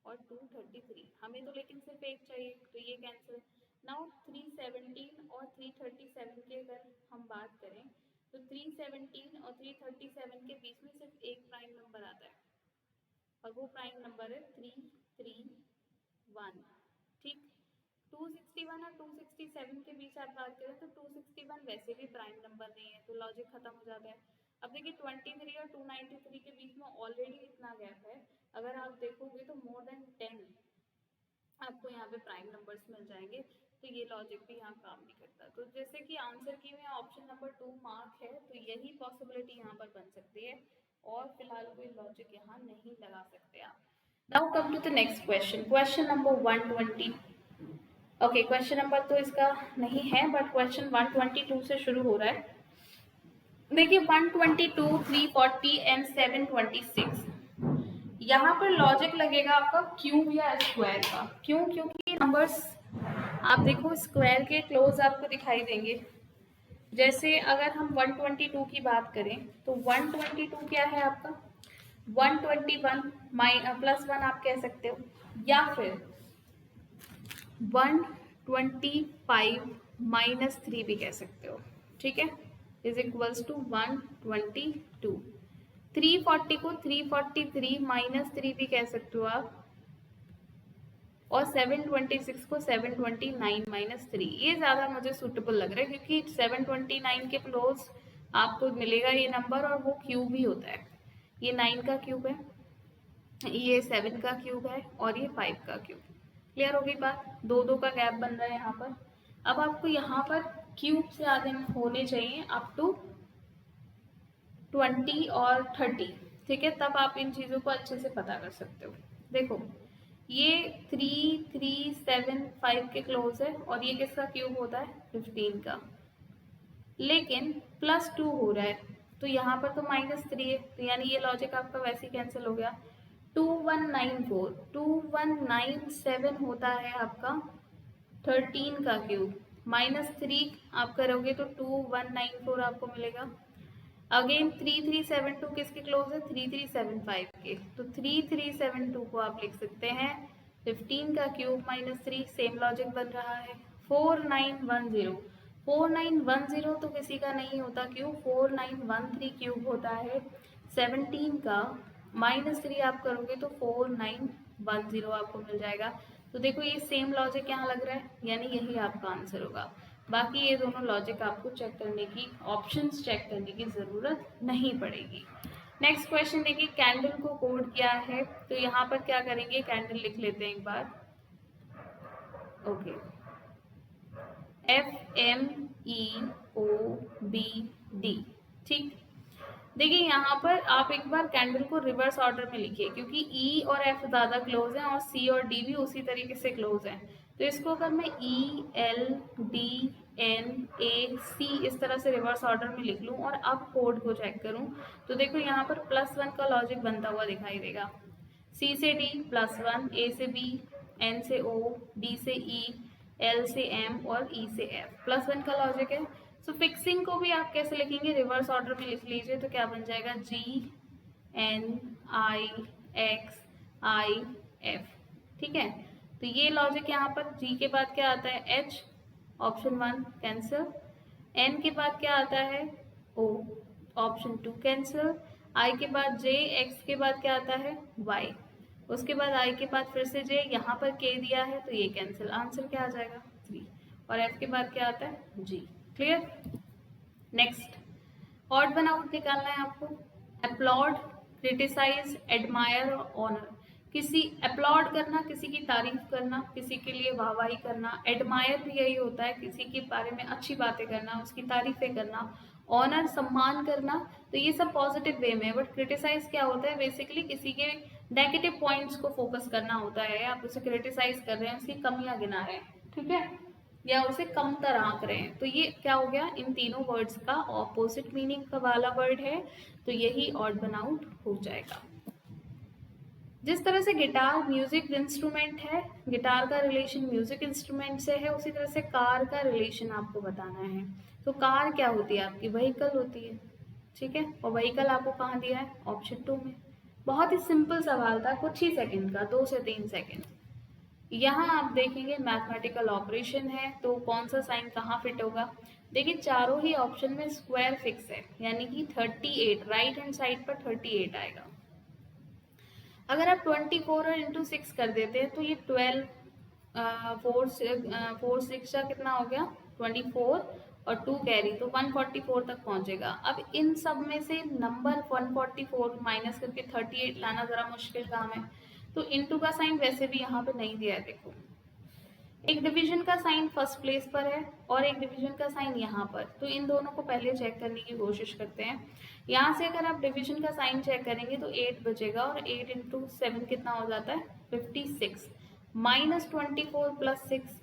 और 233। हमें तो लेकिन सिर्फ एक चाहिए, तो ये कैंसिल। नाउ 317 और 337 की अगर हम बात करें, तो 317 और 337 के बीच में सिर्फ एक प्राइम नंबर आता है, और वो प्राइम नंबर है 331। ठीक, 261 और 267 के बीच आप बात करें तो 261 वैसे भी प्राइम नंबर नहीं है, तो लॉजिक खत्म हो जाता है। अब देखिए 23 और 293 के बीच में ऑलरेडी इतना गैप है, अगर आप देखोगे तो मोर देन 10 आपको यहाँ पे प्राइम नंबर्स मिल जाएंगे, तो ये लॉजिक भी यहाँ काम नहीं करता। तो जैसे कि आंसर की में ऑप्शन नंबर 2 मार्क है, तो यही पॉसिबिलिटी यहाँ पर बन सकती है, और फिलहाल कोई लॉजिक यहाँ नहीं लगा सकते आप। Now come to the next question, question number 120। Okay, question number तो इसका नहीं है, बट क्वेश्चन 122 से शुरू हो रहा है। देखिए 122, 340 एंड 726, यहाँ पर लॉजिक लगेगा आपका क्यूब या स्क्वायर का। क्यों? क्योंकि नंबर्स आप देखो स्क्वायर के क्लोज आपको दिखाई देंगे। जैसे अगर हम 122 की बात करें, तो 122 क्या है आपका? 121 प्लस 1 आप कह सकते हो, या फिर 125 माइनस 3 भी कह सकते हो। ठीक है, इज इक्वल्स टू 122। 340 को 343 माइनस 3 भी कह सकते हो आप, और 726 को 729 माइनस 3। ये ज़्यादा मुझे सूटेबल लग रहा है, क्योंकि 729 के क्लोज आपको मिलेगा ये नंबर, और वो क्यूब ही होता है। ये 9 का क्यूब है, ये 7 का क्यूब है, और ये 5 का क्यूब। क्लियर हो गई बात? दो दो का गैप बन रहा है यहाँ पर। अब आपको यहाँ पर क्यूब से आगे होने चाहिए अप टू 20 और 30। ठीक है, तब आप इन चीज़ों को अच्छे से पता कर सकते हो। देखो ये 3, 3, 7, 5 के क्लोज है, और ये किसका क्यूब होता है? 15 का। लेकिन +2 हो रहा है, तो यहाँ पर तो -3 है, तो यानी ये लॉजिक आपका वैसे ही कैंसिल हो गया। 2194, 2197 होता है आपका 13 का क्यूब, -3 आप करोगे तो 2194 आपको मिलेगा। अगेन 3372 किसके क्लोज है? 3375 के, तो 3372 को आप लिख सकते हैं 15 का क्यूब -3। सेम लॉजिक बन रहा है। 4910, 4910 तो किसी का नहीं होता क्यूब, 4913 क्यूब होता है 17 का, -3 आप करोगे तो 4910 आपको मिल जाएगा। तो देखो ये सेम लॉजिक यहाँ लग रहा है, यानी यही आपका आंसर होगा। बाकी ये दोनों लॉजिक आपको चेक करने की, ऑप्शंस चेक करने की ज़रूरत नहीं पड़ेगी। नेक्स्ट क्वेश्चन देखिए, कैंडल को कोड किया है, तो यहाँ पर क्या करेंगे? कैंडल लिख लेते हैं एक बार। Okay, FMEOBD। ठीक, देखिए यहाँ पर आप एक बार कैंडल को रिवर्स ऑर्डर में लिखिए, क्योंकि E और F ज़्यादा क्लोज हैं और C और D भी उसी तरीके से क्लोज हैं। तो इसको अगर मैं ELDNAC इस तरह से रिवर्स ऑर्डर में लिख लूँ और अब कोड को चेक करूँ, तो देखो यहाँ पर +1 का लॉजिक बनता हुआ दिखाई देगा। C से D +1, A से B, N से O, D से E, L से M और E से F, +1 का लॉजिक है। सो फिक्सिंग को भी आप कैसे लिखेंगे? रिवर्स ऑर्डर में लिख लीजिए, तो क्या बन जाएगा? GNIXIF। ठीक है, तो ये लॉजिक यहाँ पर G के बाद क्या आता है? H, option 1 cancel. N के बाद क्या आता है? O, option 2 cancel. I के बाद J, X के बाद क्या आता है? Y, उसके बाद I के बाद फिर से J, यहाँ पर K दिया है तो ये कैंसिल। आंसर क्या आ जाएगा? 3। और F के बाद क्या आता है? G। Clear? Next, odd one out निकालना है आपको। अपलॉड, क्रिटिसाइज, एडमायर और ऑनर, किसी अपलॉड करना, किसी की तारीफ करना, किसी के लिए वाहवाही करना। एडमायर भी यही होता है, किसी के बारे में अच्छी बातें करना, उसकी तारीफें करना। ऑनर, सम्मान करना, तो ये सब पॉजिटिव वे में। बट क्रिटिसाइज क्या होता है, बेसिकली किसी के नेगेटिव पॉइंट्स को फोकस करना होता है। आप उसे क्रिटिसाइज कर रहे हैं, उसकी कमियां गिना रहे हैं, ठीक है, या उसे कमतर आंक रहे हैं, तो ये क्या हो गया, इन तीनों वर्ड्स का ऑपोजिट मीनिंग का वाला वर्ड है, तो यही ऑड वन आउट हो जाएगा। जिस तरह से गिटार म्यूजिक इंस्ट्रूमेंट है, गिटार का रिलेशन म्यूजिक इंस्ट्रूमेंट से है, उसी तरह से कार का रिलेशन आपको बताना है। तो कार क्या होती है, आपकी व्हीकल होती है, ठीक है, और व्हीकल आपको कहाँ दिया है, ऑप्शन 2 में। बहुत ही सिंपल सवाल था, कुछ ही सेकंड का, 2 से 3 सेकंड। यहाँ आप देखेंगे मैथमेटिकल ऑपरेशन है, तो कौन सा साइन कहाँ फिट होगा। देखिए चारों ही ऑप्शन में स्क्वायर फिक्स है, यानी कि 38 राइट हैंड साइड पर 38 आएगा। अगर आप 24 और इंटू 6 कर देते हैं तो ये 12, 4 6 का कितना हो गया 24 और 2 कैरी, तो 144 तक पहुंचेगा। अब इन सब में से नंबर 144 माइनस करके 38 लाना ज़रा मुश्किल काम है, तो इंटू का साइन वैसे भी यहाँ पे नहीं दिया है। देखो एक डिवीजन का साइन फर्स्ट प्लेस पर है और एक डिवीजन का साइन यहाँ पर, तो इन दोनों को पहले चेक करने की कोशिश करते हैं। यहाँ से अगर आप डिवीजन का साइन चेक करेंगे तो 8 बचेगा, और 8 इंटू 7 कितना हो जाता है 56, माइनस 24 प्लस 6,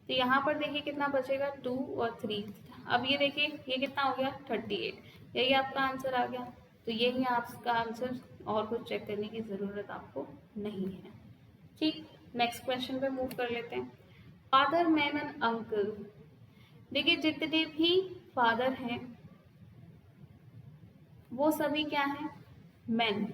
तो यहाँ पर देखिए कितना बचेगा 2 और 3। अब ये देखिए ये कितना हो गया 38, यही आपका आंसर आ गया। तो यही आपका आंसर, और कुछ चेक करने की ज़रूरत आपको नहीं है। ठीक, नेक्स्ट क्वेश्चन पे मूव कर लेते हैं। Father, man and uncle. देखिए जितने भी फादर हैं वो सभी क्या हैं, मैन।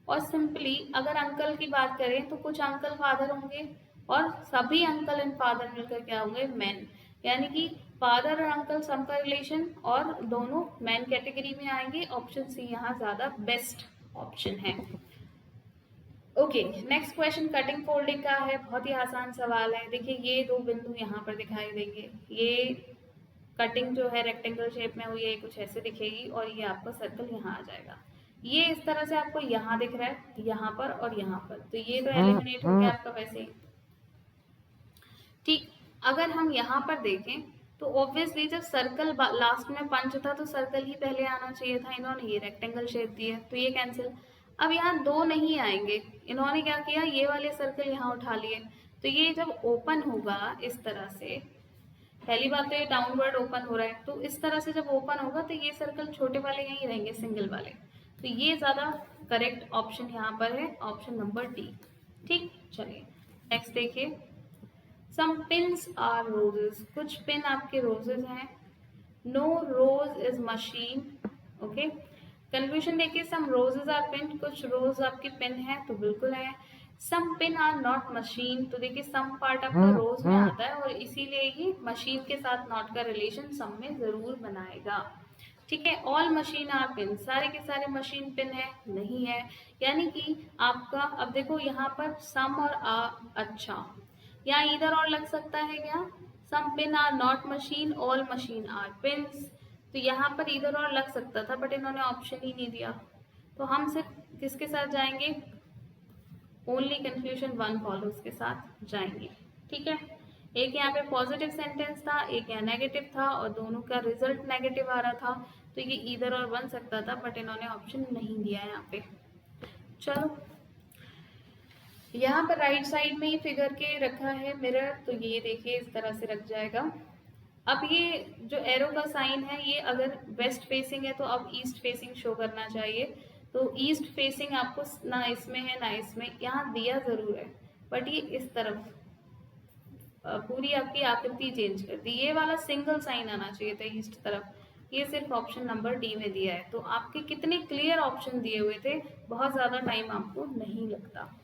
और सिंपली अगर अंकल की बात करें तो कुछ अंकल फादर होंगे और सभी अंकल एंड फादर मिलकर क्या होंगे, मैन। यानी कि फादर और अंकल सम का रिलेशन, और दोनों मैन कैटेगरी में आएंगे। ऑप्शन सी यहाँ ज्यादा बेस्ट ऑप्शन है। Okay, next question cutting folding का है, बहुत ही आसान सवाल है। देखिए ये दो बिंदु यहाँ पर दिखाई देंगे, ये कटिंग जो है रेक्टेंगल शेप में हुई है, कुछ ऐसे दिखेगी, और ये आपका सर्कल यहाँ आ जाएगा। ये इस तरह से आपको यहाँ दिख रहा है, यहाँ पर और यहाँ पर, तो ये तो एलिमिनेट हो गया आपका वैसे ही। ठीक, अगर हम यहाँ पर देखें तो ऑब्वियसली जब सर्कल लास्ट में पंच था तो सर्कल ही पहले आना चाहिए था, इन्होंने ये रेक्टेंगल शेप दी है तो ये कैंसिल। अब यहाँ दो नहीं आएंगे, इन्होंने क्या किया, ये वाले सर्कल यहाँ उठा लिए, तो ये जब ओपन होगा इस तरह से, पहली बात तो ये डाउनवर्ड ओपन हो रहा है, तो इस तरह से जब ओपन होगा तो ये सर्कल छोटे वाले यहीं रहेंगे, सिंगल वाले, तो ये ज़्यादा करेक्ट ऑप्शन यहाँ पर है, ऑप्शन नंबर डी। ठीक, चलिए नेक्स्ट देखिए। सम पिन्स आर रोजेस, कुछ पिन आपके रोजेस हैं। No rose is machine, okay. Confusion देखिए, सम रोजेस आर पिन, कुछ रोज आपकी पिन है, तो बिल्कुल है। सम पिन आर नॉट मशीन, तो देखिए सम पार्ट आपका रोज में आता है और इसीलिए ये मशीन के साथ नॉट का रिलेशन सम में जरूर बनाएगा। ठीक है, ऑल मशीन आर पिन, सारे के सारे मशीन पिन है, नहीं है। यानी कि आपका, अब देखो यहाँ पर सम और आ, अच्छा यहाँ इधर और लग सकता है क्या, some pin are not machine, all machine are pins, तो यहाँ पर इधर और लग सकता था बट इन्होंने ऑप्शन ही नहीं दिया, तो हम सिर्फ किसके साथ जाएंगे, ओनली कंफ्यूजन वन फॉलोज के साथ जाएंगे। ठीक है, एक यहाँ पे पॉजिटिव सेंटेंस था, एक यहाँ नेगेटिव था, और दोनों का रिजल्ट नेगेटिव आ रहा था, तो ये इधर और बन सकता था बट इन्होंने ऑप्शन नहीं दिया है यहाँ पे। चलो, यहाँ पर राइट साइड में ही फिगर के रखा है मिरर, तो ये देखिए इस तरह से रख जाएगा। अब ये जो एरो का साइन है, ये अगर वेस्ट फेसिंग है तो अब ईस्ट फेसिंग शो करना चाहिए, तो ईस्ट फेसिंग आपको ना इसमें है ना इसमें, यहाँ दिया जरूर है बट ये इस तरफ पूरी आपकी आकृति चेंज कर दी। ये वाला सिंगल साइन आना चाहिए था ईस्ट तरफ, ये सिर्फ ऑप्शन नंबर डी में दिया है। तो आपके कितने क्लियर ऑप्शन दिए हुए थे, बहुत ज़्यादा टाइम आपको नहीं लगता।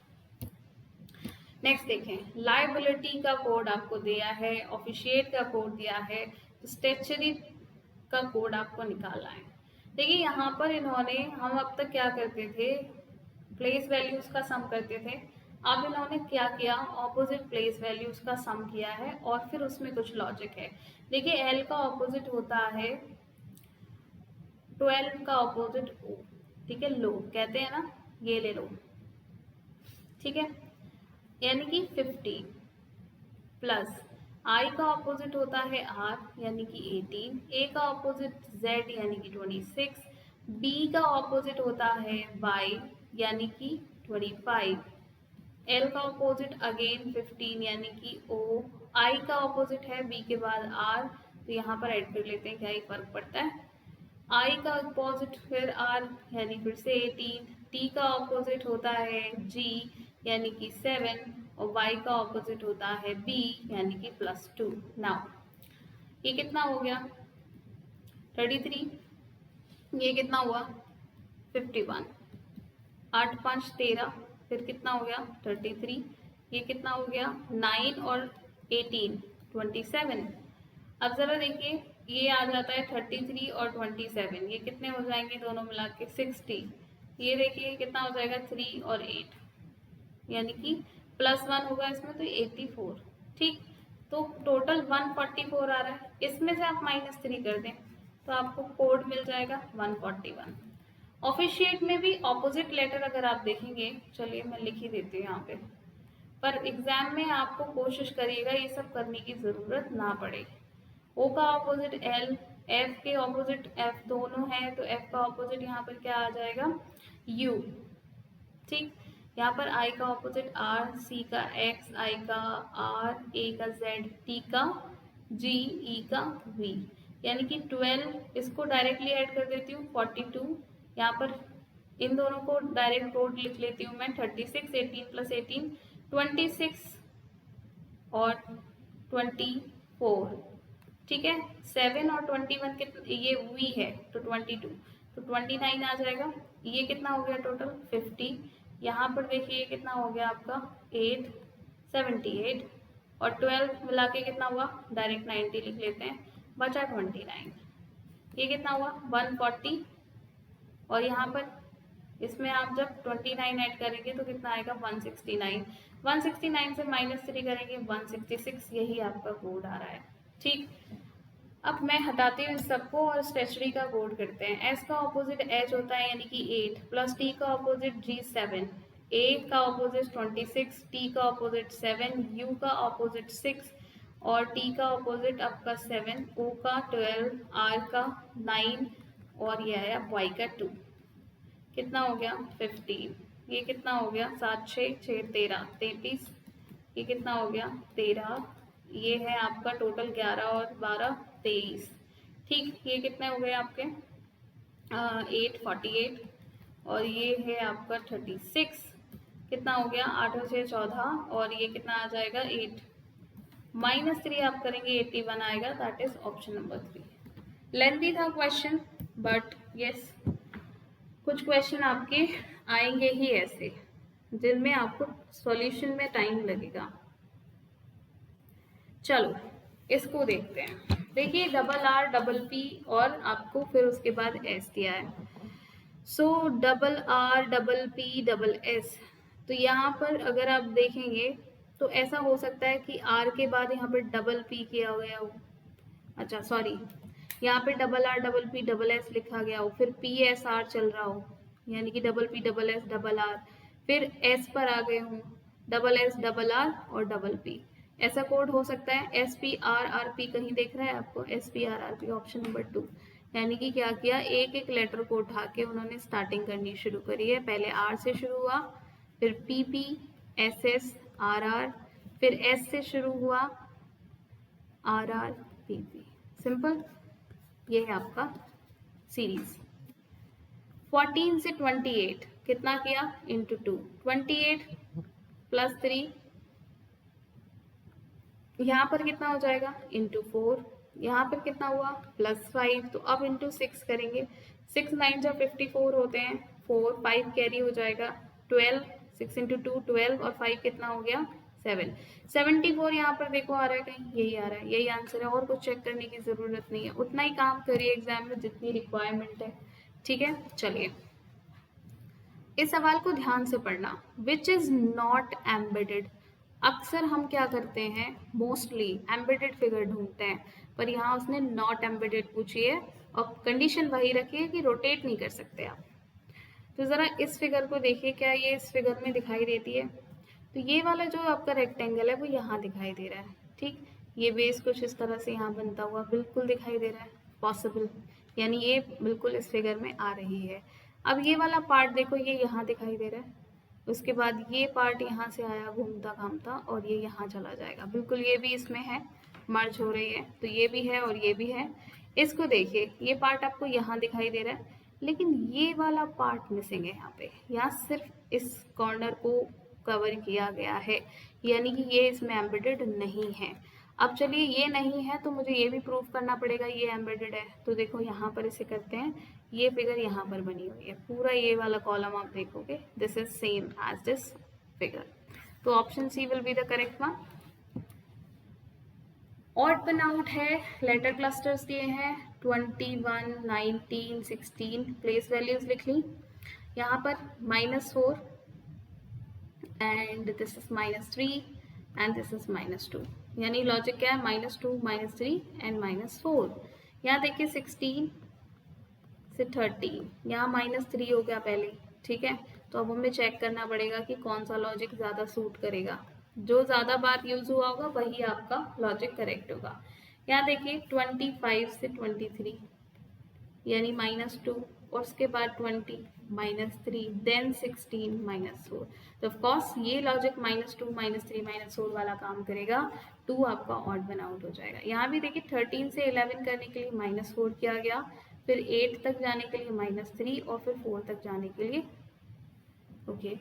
नेक्स्ट देखें, लाइबिलिटी का कोड आपको दिया है, ऑफिशिएट का कोड दिया है, स्टेचरी का कोड आपको निकालना है। देखिए यहाँ पर इन्होंने, हम अब तक क्या करते थे, प्लेस वैल्यूज का सम करते थे, अब इन्होंने क्या किया, ऑपोजिट प्लेस वैल्यूज का सम किया है और फिर उसमें कुछ लॉजिक है। देखिए एल का ऑपोजिट होता है 12 का ऑपोजिट ओ, ठीक है, लो कहते हैं ना, ये ले लो, ठीक है, यानी कि 15 प्लस I का ऑपोजिट होता है R यानी कि 18, A का ऑपोजिट Z यानी कि 26, B का ऑपोजिट होता है Y यानी कि 25, L का ऑपोजिट अगेन 15 यानी कि O, I का ऑपोजिट है B के बाद R, तो यहाँ पर ऐड कर लेते हैं क्या ही फर्क पड़ता है। I का ऑपोजिट फिर R यानी फिर से 18, T का ऑपोजिट होता है G यानी कि 7 और Y का ऑपोजिट होता है B यानी कि +2। नाउ ये कितना हो गया 33, ये कितना हुआ 51, 8 5 13, फिर कितना हो गया 33, ये कितना हो गया 9 और 18 27। अब ज़रा देखिए ये आ जाता है 33 और 27, ये कितने हो जाएंगे दोनों मिला के 60। ये देखिए कितना हो जाएगा 3 और 8 यानी कि +1 होगा इसमें तो 84। ठीक, तो टोटल 144 आ रहा है, इसमें से आप -3 कर दें तो आपको कोड मिल जाएगा 141। ऑफिशिएट में भी ऑपोजिट लेटर अगर आप देखेंगे, चलिए मैं लिख ही देती हूँ यहाँ पे, पर एग्जाम में आपको कोशिश करिएगा ये सब करने की ज़रूरत ना पड़े। O का ऑपोजिट L, F के ऑपोजिट F दोनों हैं, तो F का ऑपोजिट यहाँ पर क्या आ जाएगा U। ठीक, यहाँ पर I का ऑपोजिट R, C का X, I का R, A का Z, T का G, E का V, यानी कि 12, इसको डायरेक्टली ऐड कर देती हूँ 42, यहाँ पर इन दोनों को डायरेक्ट कोड लिख लेती हूँ मैं 36, 18 + 18 26 और 24। ठीक है, 7 और 21 कितना, ये V है तो 22, तो 29 आ जाएगा। ये कितना हो गया टोटल 50, यहाँ पर देखिए ये कितना हो गया आपका 8 78 और 12 मिला के कितना हुआ, डायरेक्ट 90 लिख लेते हैं, बचा 29। ये कितना हुआ 140 और यहाँ पर इसमें आप जब 29 ऐड करेंगे तो कितना आएगा 169। 169 से -3 करेंगे 166, यही आपका कोड आ रहा है। ठीक, अब मैं हटाती हूँ इस सबको और स्टेशनरी का कोड करते हैं। S का ऑपोजिट H होता है यानी कि 8 प्लस T का ऑपोजिट G 7, A का ऑपोजिट 26, T का ऑपोजिट 7, U का ऑपोजिट 6 और T का ऑपोजिट आपका 7, O का 12, R का 9 और यह है Y का 2। कितना हो गया 15, ये कितना हो गया 7 6 6 13 33, ये कितना हो गया 13, ये है आपका टोटल 11 और 12 23। ठीक, ये कितने हो गए आपके 8 48 और ये है आपका 36, कितना हो गया 8 और 6 14 और ये कितना आ जाएगा 8, -3 आप करेंगे 81 आएगा, that is option number 3। Lengthy था क्वेश्चन बट यस, कुछ क्वेश्चन आपके आएंगे ही ऐसे जिनमें आपको सॉल्यूशन में टाइम लगेगा। चलो इसको देखते हैं। देखिए RR PP और आपको फिर उसके बाद S दिया है। सो RR PP तो यहाँ पर अगर आप देखेंगे तो ऐसा हो सकता है कि R के बाद यहाँ पर PP किया गया हो, अच्छा सॉरी, यहाँ पे RR PP लिखा गया हो, फिर PSR चल रहा हो यानी कि PP RR, फिर S पर आ गए हों SS RR और PP, ऐसा कोड हो सकता है। SPRRP कहीं देख रहा है आपको, SPRRP ऑप्शन नंबर 2, यानी कि क्या किया, एक एक लेटर को उठा के उन्होंने स्टार्टिंग करनी शुरू करी है। पहले R से शुरू हुआ, फिर PP SS RR, फिर S से शुरू हुआ RR PP, सिंपल। ये है आपका सीरीज। 14 से 28 कितना किया इंटू 2, 28 + 3, यहाँ पर कितना हो जाएगा इंटू 4, यहाँ पर कितना हुआ +5, तो अब इंटू 6 करेंगे, 6 9 जब 54 होते हैं, 4 5 कैरी हो जाएगा, 12 6 इंटू 2 12 और 5 कितना हो गया 7, 74 यहाँ पर देखो आ रहा है कहीं, यही आ रहा है, यही आंसर है, और कुछ चेक करने की ज़रूरत नहीं है, उतना ही काम करिए एग्जाम में जितनी रिक्वायरमेंट है। ठीक है, चलिए इस सवाल को ध्यान से पढ़ना। विच इज़ नॉट एम्बेडेड, अक्सर हम क्या करते हैं, मोस्टली एम्बेडेड फिगर ढूंढते हैं, पर यहाँ उसने नॉट एम्बेडेड पूछी है और कंडीशन वही रखी है कि रोटेट नहीं कर सकते आप। तो ज़रा इस फिगर को देखिए, क्या ये इस फिगर में दिखाई देती है, तो ये वाला जो आपका रेक्टेंगल है वो यहाँ दिखाई दे रहा है, ठीक। ये बेस कुछ इस तरह से यहाँ बनता हुआ बिल्कुल दिखाई दे रहा है, पॉसिबल, यानी ये बिल्कुल इस फिगर में आ रही है। अब ये वाला पार्ट देखो, ये यहाँ दिखाई दे रहा है, उसके बाद ये पार्ट यहाँ से आया घूमता घामता और ये यहाँ चला जाएगा, बिल्कुल ये भी इसमें है, मर्ज हो रही है, तो ये भी है और ये भी है। इसको देखिए, ये पार्ट आपको यहाँ दिखाई दे रहा है, लेकिन ये वाला पार्ट मिसिंग है यहाँ पे, यहाँ सिर्फ इस कॉर्नर को कवर किया गया है, यानी कि ये इसमें एम्बेडेड नहीं है। अब चलिए, ये नहीं है तो मुझे ये भी प्रूफ करना पड़ेगा ये एम्बेडेड है। तो देखो यहाँ पर इसे करते हैं, ये फिगर यहाँ पर बनी हुई है, पूरा ये वाला कॉलम आप देखोगे, this is same as this figure. तो option C will be the correct one. Odd one out है, लेटर क्लस्टर्स दिए हैं 21, 19, 16, प्लेस वैल्यूज लिख ली। यहाँ पर -4 and this is -3 and this is -2, यानी लॉजिक क्या है, -2, -3 एंड -4। यहाँ देखिए 16 से 13, यहाँ -3 हो गया पहले, ठीक है। तो अब हमें चेक करना पड़ेगा कि कौन सा लॉजिक ज़्यादा सूट करेगा, जो ज़्यादा बार यूज हुआ होगा वही आपका लॉजिक करेक्ट होगा। यहाँ देखिए 25 से 23, यानी -2, और उसके बाद 20, -3, देन 16, -4। तो ऑफकोर्स ये लॉजिक -2, -3, -4 वाला काम करेगा, 2 आपका ऑड वन आउट हो जाएगा। यहाँ भी देखिए 13 से 11 करने के लिए -4 किया गया, फिर 8 तक जाने के लिए -3 और फिर 4 तक जाने के लिए ओके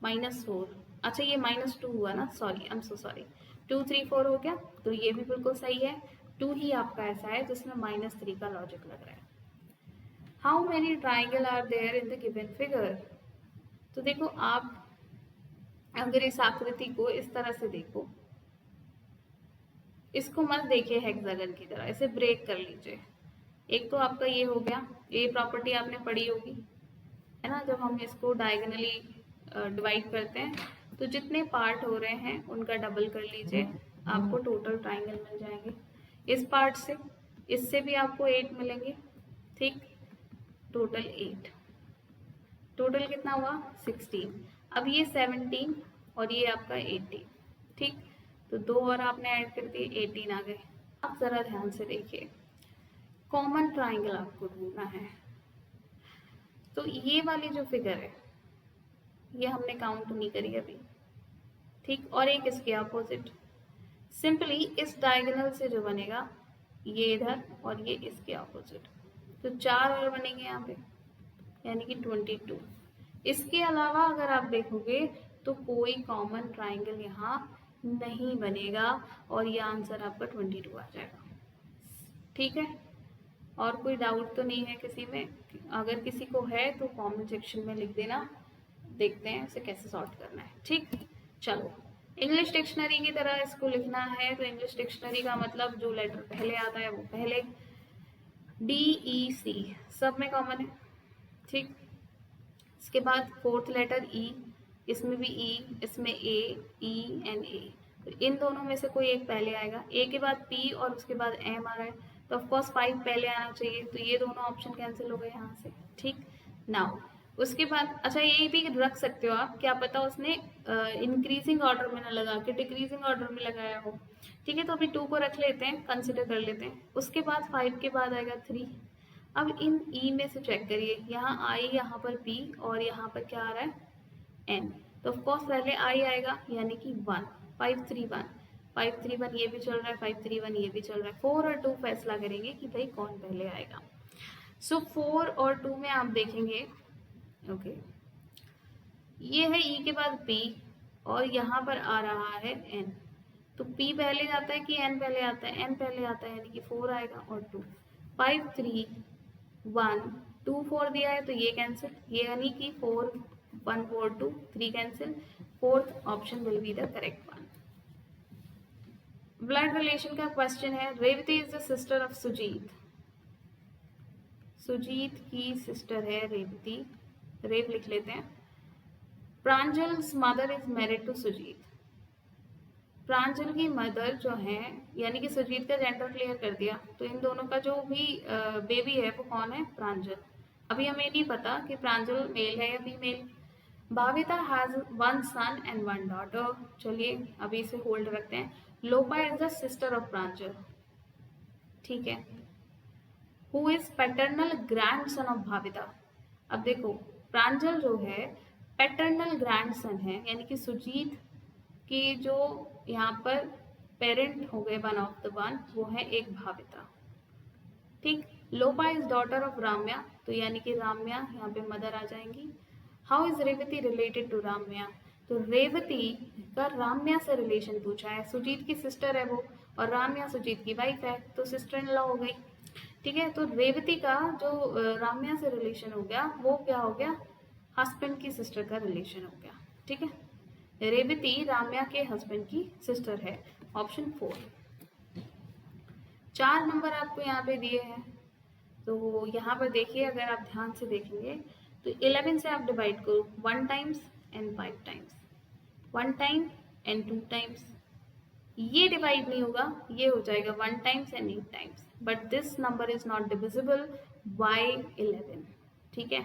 -4। अच्छा ये -2 हुआ ना, sorry, I am so sorry, 2, 3, 4 हो गया, तो ये भी बिल्कुल सही है। 2 ही आपका ऐसा है जिसमें -3 का लॉजिक लग रहा है। How many triangle are there in the given figure. तो देखो आप अगर इस आकृति को इस तरह से देखो, इसको मत देखिए हेक्सागन की तरह, इसे ब्रेक कर लीजिए। एक तो आपका ये हो गया, ये प्रॉपर्टी आपने पढ़ी होगी, है ना, जब हम इसको डायगोनली डिवाइड करते हैं तो जितने पार्ट हो रहे हैं उनका डबल कर लीजिए, आपको टोटल ट्राइंगल मिल जाएंगे। इस पार्ट से इससे भी आपको 8 मिलेंगे, ठीक, टोटल 8, टोटल कितना हुआ 16। अब ये 17 और ये आपका 18, ठीक, तो 2 और आपने ऐड कर दिए, 18 आ गए। अब ज़रा ध्यान से देखिए, कॉमन ट्राइंगल आपको ढूंढना है। तो ये वाली जो फिगर है ये हमने काउंट नहीं करी अभी, ठीक, और एक इसके अपोजिट, सिंपली इस डायगोनल से जो बनेगा ये इधर और ये इसके अपोजिट, तो 4 और बनेंगे यहाँ पे, यानी कि 22। इसके अलावा अगर आप देखोगे तो कोई कॉमन ट्राइंगल यहाँ नहीं बनेगा और ये आंसर आपका 22 आ जाएगा, ठीक है। और कोई डाउट तो नहीं है किसी में? अगर किसी को है तो कमेंट सेक्शन में लिख देना, देखते हैं इसे कैसे सॉर्ट करना है, ठीक। चलो, इंग्लिश डिक्शनरी की तरह इसको लिखना है, तो इंग्लिश डिक्शनरी का मतलब जो लेटर पहले आता है वो पहले, DEC सब में कॉमन है, ठीक। इसके बाद 4th लेटर E, इसमें भी E, इसमें A, E एंड A, तो इन दोनों में से कोई एक पहले आएगा। A के बाद P और उसके बाद M आ रहा है, तो ऑफकोर्स 5 पहले आना चाहिए, तो ये दोनों ऑप्शन कैंसिल हो गए यहाँ से, ठीक। नाउ उसके बाद अच्छा ये भी रख सकते हो आप, क्या पता उसने इंक्रीजिंग ऑर्डर में ना लगा के डिक्रीजिंग ऑर्डर में लगाया हो, ठीक है। तो अभी 2 को रख लेते हैं, कंसिडर कर लेते हैं। उसके बाद 5 के बाद आएगा 3। अब इन E में से चेक करिए, यहाँ I, यहाँ पर P और यहाँ पर क्या आ रहा है N, तो ऑफकोर्स पहले I आएगा, यानी कि 1, 5, 3, 1, 5, 3, 1 ये भी चल रहा है, 5, 3, 1 ये भी चल रहा है। 4 और 2 फैसला करेंगे कि भाई कौन पहले आएगा। सो 4 और 2 में आप देखेंगे, ओके, ये है E के बाद P और यहाँ पर आ रहा है N, तो P पहले जाता है कि N पहले आता है? N पहले आता है, यानी कि 4 आएगा और 2, 5, 3, 1, 2, 4 दिया है तो ये कैंसिल, ये यानी कि 4, 1, 4, 2, 3 cancel, 4th option will be the correct one. Blood relation का क्वेश्चन है, Revati is the sister of Sujit, Sujit की सिस्टर है रेवती, रेव लिख लेते हैं। Pranjal's mother is married to Sujit, Pranjal की मदर जो है, यानी कि सुजीत का जेंडर क्लियर कर दिया, तो इन दोनों का जो भी बेबी है वो कौन है? प्रांजल। अभी हमें नहीं पता कि प्रांजल मेल है या female, Bhavita has one son and one daughter. चलिए अभी इसे होल्ड रखते हैं। Lopa is the sister of Pranjal, ठीक है। Who is paternal grandson of Bhavita. अब देखो प्रांजल जो है पैटर्नल ग्रैंडसन है, यानी कि सुजीत की जो यहाँ पर पेरेंट हो गए वन ऑफ द वन, वो है एक भाविता, ठीक। Lopa is daughter of Ramya, तो यानी कि राम्या यहाँ पे मदर आ जाएंगी। How is Revathi related to Ramya, तो रेवती का राम्या से रिलेशन पूछा है। सुजीत की सिस्टर है वो, और राम्या सुजीत की वाइफ है, तो सिस्टर इन लॉ हो गई, ठीक है। तो रेवती का जो राम्या से रिलेशन हो गया वो क्या हो गया, हस्बैंड की सिस्टर का रिलेशन हो गया, ठीक है। रेवती राम्या के हस्बैंड की सिस्टर है, ऑप्शन 4। 4 नंबर आपको यहाँ पे दिए हैं, तो यहाँ पर देखिए अगर आप ध्यान से देखेंगे तो 11 से आप डिवाइड करो 1 times and 5 times, 1 time and 2 times. ये डिवाइड नहीं होगा, ये हो जाएगा 1 times and 8 times, but this number is not divisible by 11, ठीक है।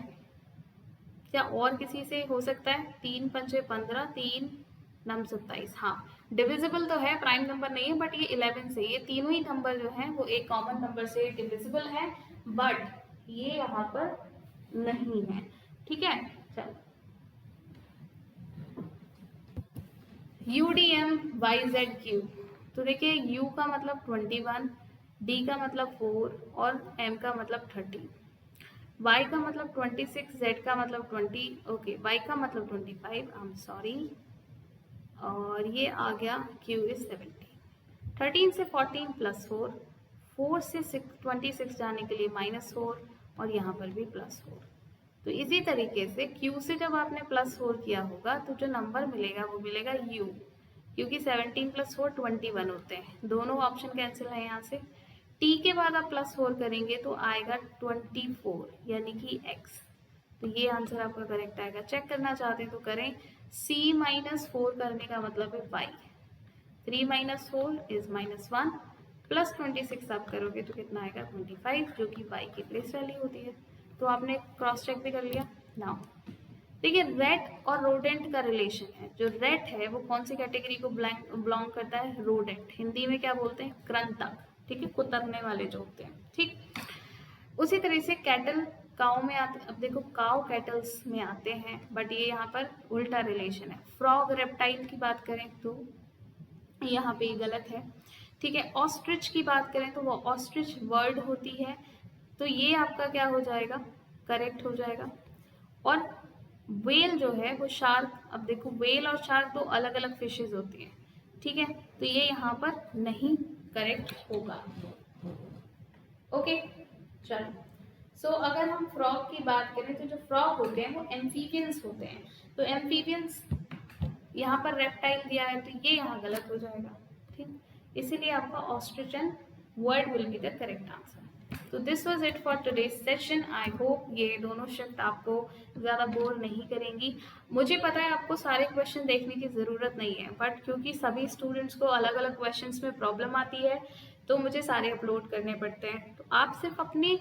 क्या और किसी से हो सकता है? 3 पंचे 15, 3 नम 27, हाँ डिविजिबल तो है, प्राइम नंबर नहीं है, बट ये 11 से, ये तीनों ही नंबर जो है वो एक कॉमन नंबर से डिविजिबल है, बट ये यहाँ पर नहीं है, ठीक है। चलो UDM YZQ, तो देखिए U का मतलब 21, D का मतलब 4 और M का मतलब 30, Y का मतलब 26, Z का मतलब 20, ओके Y का मतलब 25, आई एम सॉरी, और ये आ गया Q इज 70। 13 से 14 प्लस 4, 4 से 26 जाने के लिए -4, और यहाँ पर भी +4। तो इसी तरीके से Q से जब आपने +4 किया होगा तो जो नंबर मिलेगा वो मिलेगा U, क्योंकि 17 + 4 21 होते हैं, दोनों ऑप्शन कैंसिल है यहाँ से। T के बाद आप +4 करेंगे तो आएगा 24, यानी कि X, तो ये आंसर आपका करेक्ट आएगा। चेक करना चाहते हैं तो करें। C -4 करने का मतलब है Y, 3 - 4 इज -1, प्लस 26 आप करोगे तो कितना आएगा 25, जो कि Y की प्लेस वैल्यू होती है। तो आपने क्रॉस चेक भी कर लिया। नाउ देखिए रेट और रोडेंट का रिलेशन है। जो रेट है वो कौन सी कैटेगरी को बिलोंग करता है? रोडेंट, हिंदी में क्या बोलते हैं? कृंतक, ठीक है, कुतरने वाले जो होते हैं, ठीक। उसी तरह से कैटल काउ में आते, अब देखो काउ कैटल्स में आते हैं, बट ये यहाँ पर उल्टा रिलेशन है। फ्रॉग रेप्टाइल की बात करें तो यहाँ पे ये गलत है, ठीक है। ऑस्ट्रिच की बात करें तो वो ऑस्ट्रिच वर्ड होती है, तो ये आपका क्या हो जाएगा? करेक्ट हो जाएगा। और वेल जो है वो शार्क, अब देखो वेल और शार्क दो अलग अलग फिशेज होती हैं, ठीक है, तो ये यहाँ पर नहीं करेक्ट होगा, ओके। चलो सो अगर हम फ्रॉग की बात करें तो जो फ्रॉग होते हैं वो एम्फीबियंस होते हैं, तो एम्फीबियंस यहाँ पर रेप्टाइल दिया है तो ये यहाँ गलत हो जाएगा, ठीक। इसीलिए आपका ऑस्ट्रिचन word will be the correct answer. तो this was it for today's session. I hope ये दोनों शिफ्ट आपको ज़्यादा बोर नहीं करेंगी। मुझे पता है आपको सारे क्वेश्चन देखने की ज़रूरत नहीं है, बट क्योंकि सभी स्टूडेंट्स को अलग अलग क्वेश्चंस में प्रॉब्लम आती है तो मुझे सारे अपलोड करने पड़ते हैं। तो आप सिर्फ अपनी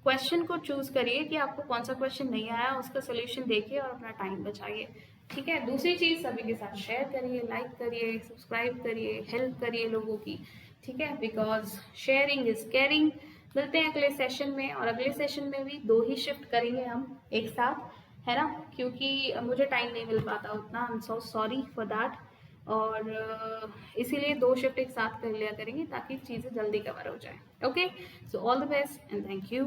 क्वेश्चन को चूज करिए कि आपको कौन सा क्वेश्चन नहीं आया, उसका सोल्यूशन देखिए और अपना टाइम बचाइए, ठीक है। दूसरी चीज़ सभी के साथ शेयर करिए, लाइक करिए, सब्सक्राइब करिए, हेल्प करिए लोगों की, ठीक है, बिकॉज शेयरिंग इज केयरिंग। मिलते हैं अगले सेशन में, और अगले सेशन में भी 2 ही शिफ्ट करेंगे हम एक साथ, है ना, क्योंकि मुझे टाइम नहीं मिल पाता उतना, I am so sorry for that. और इसीलिए 2 शिफ्ट एक साथ कर लिया करेंगे ताकि चीज़ें जल्दी कवर हो जाए, okay. So all the best and thank you.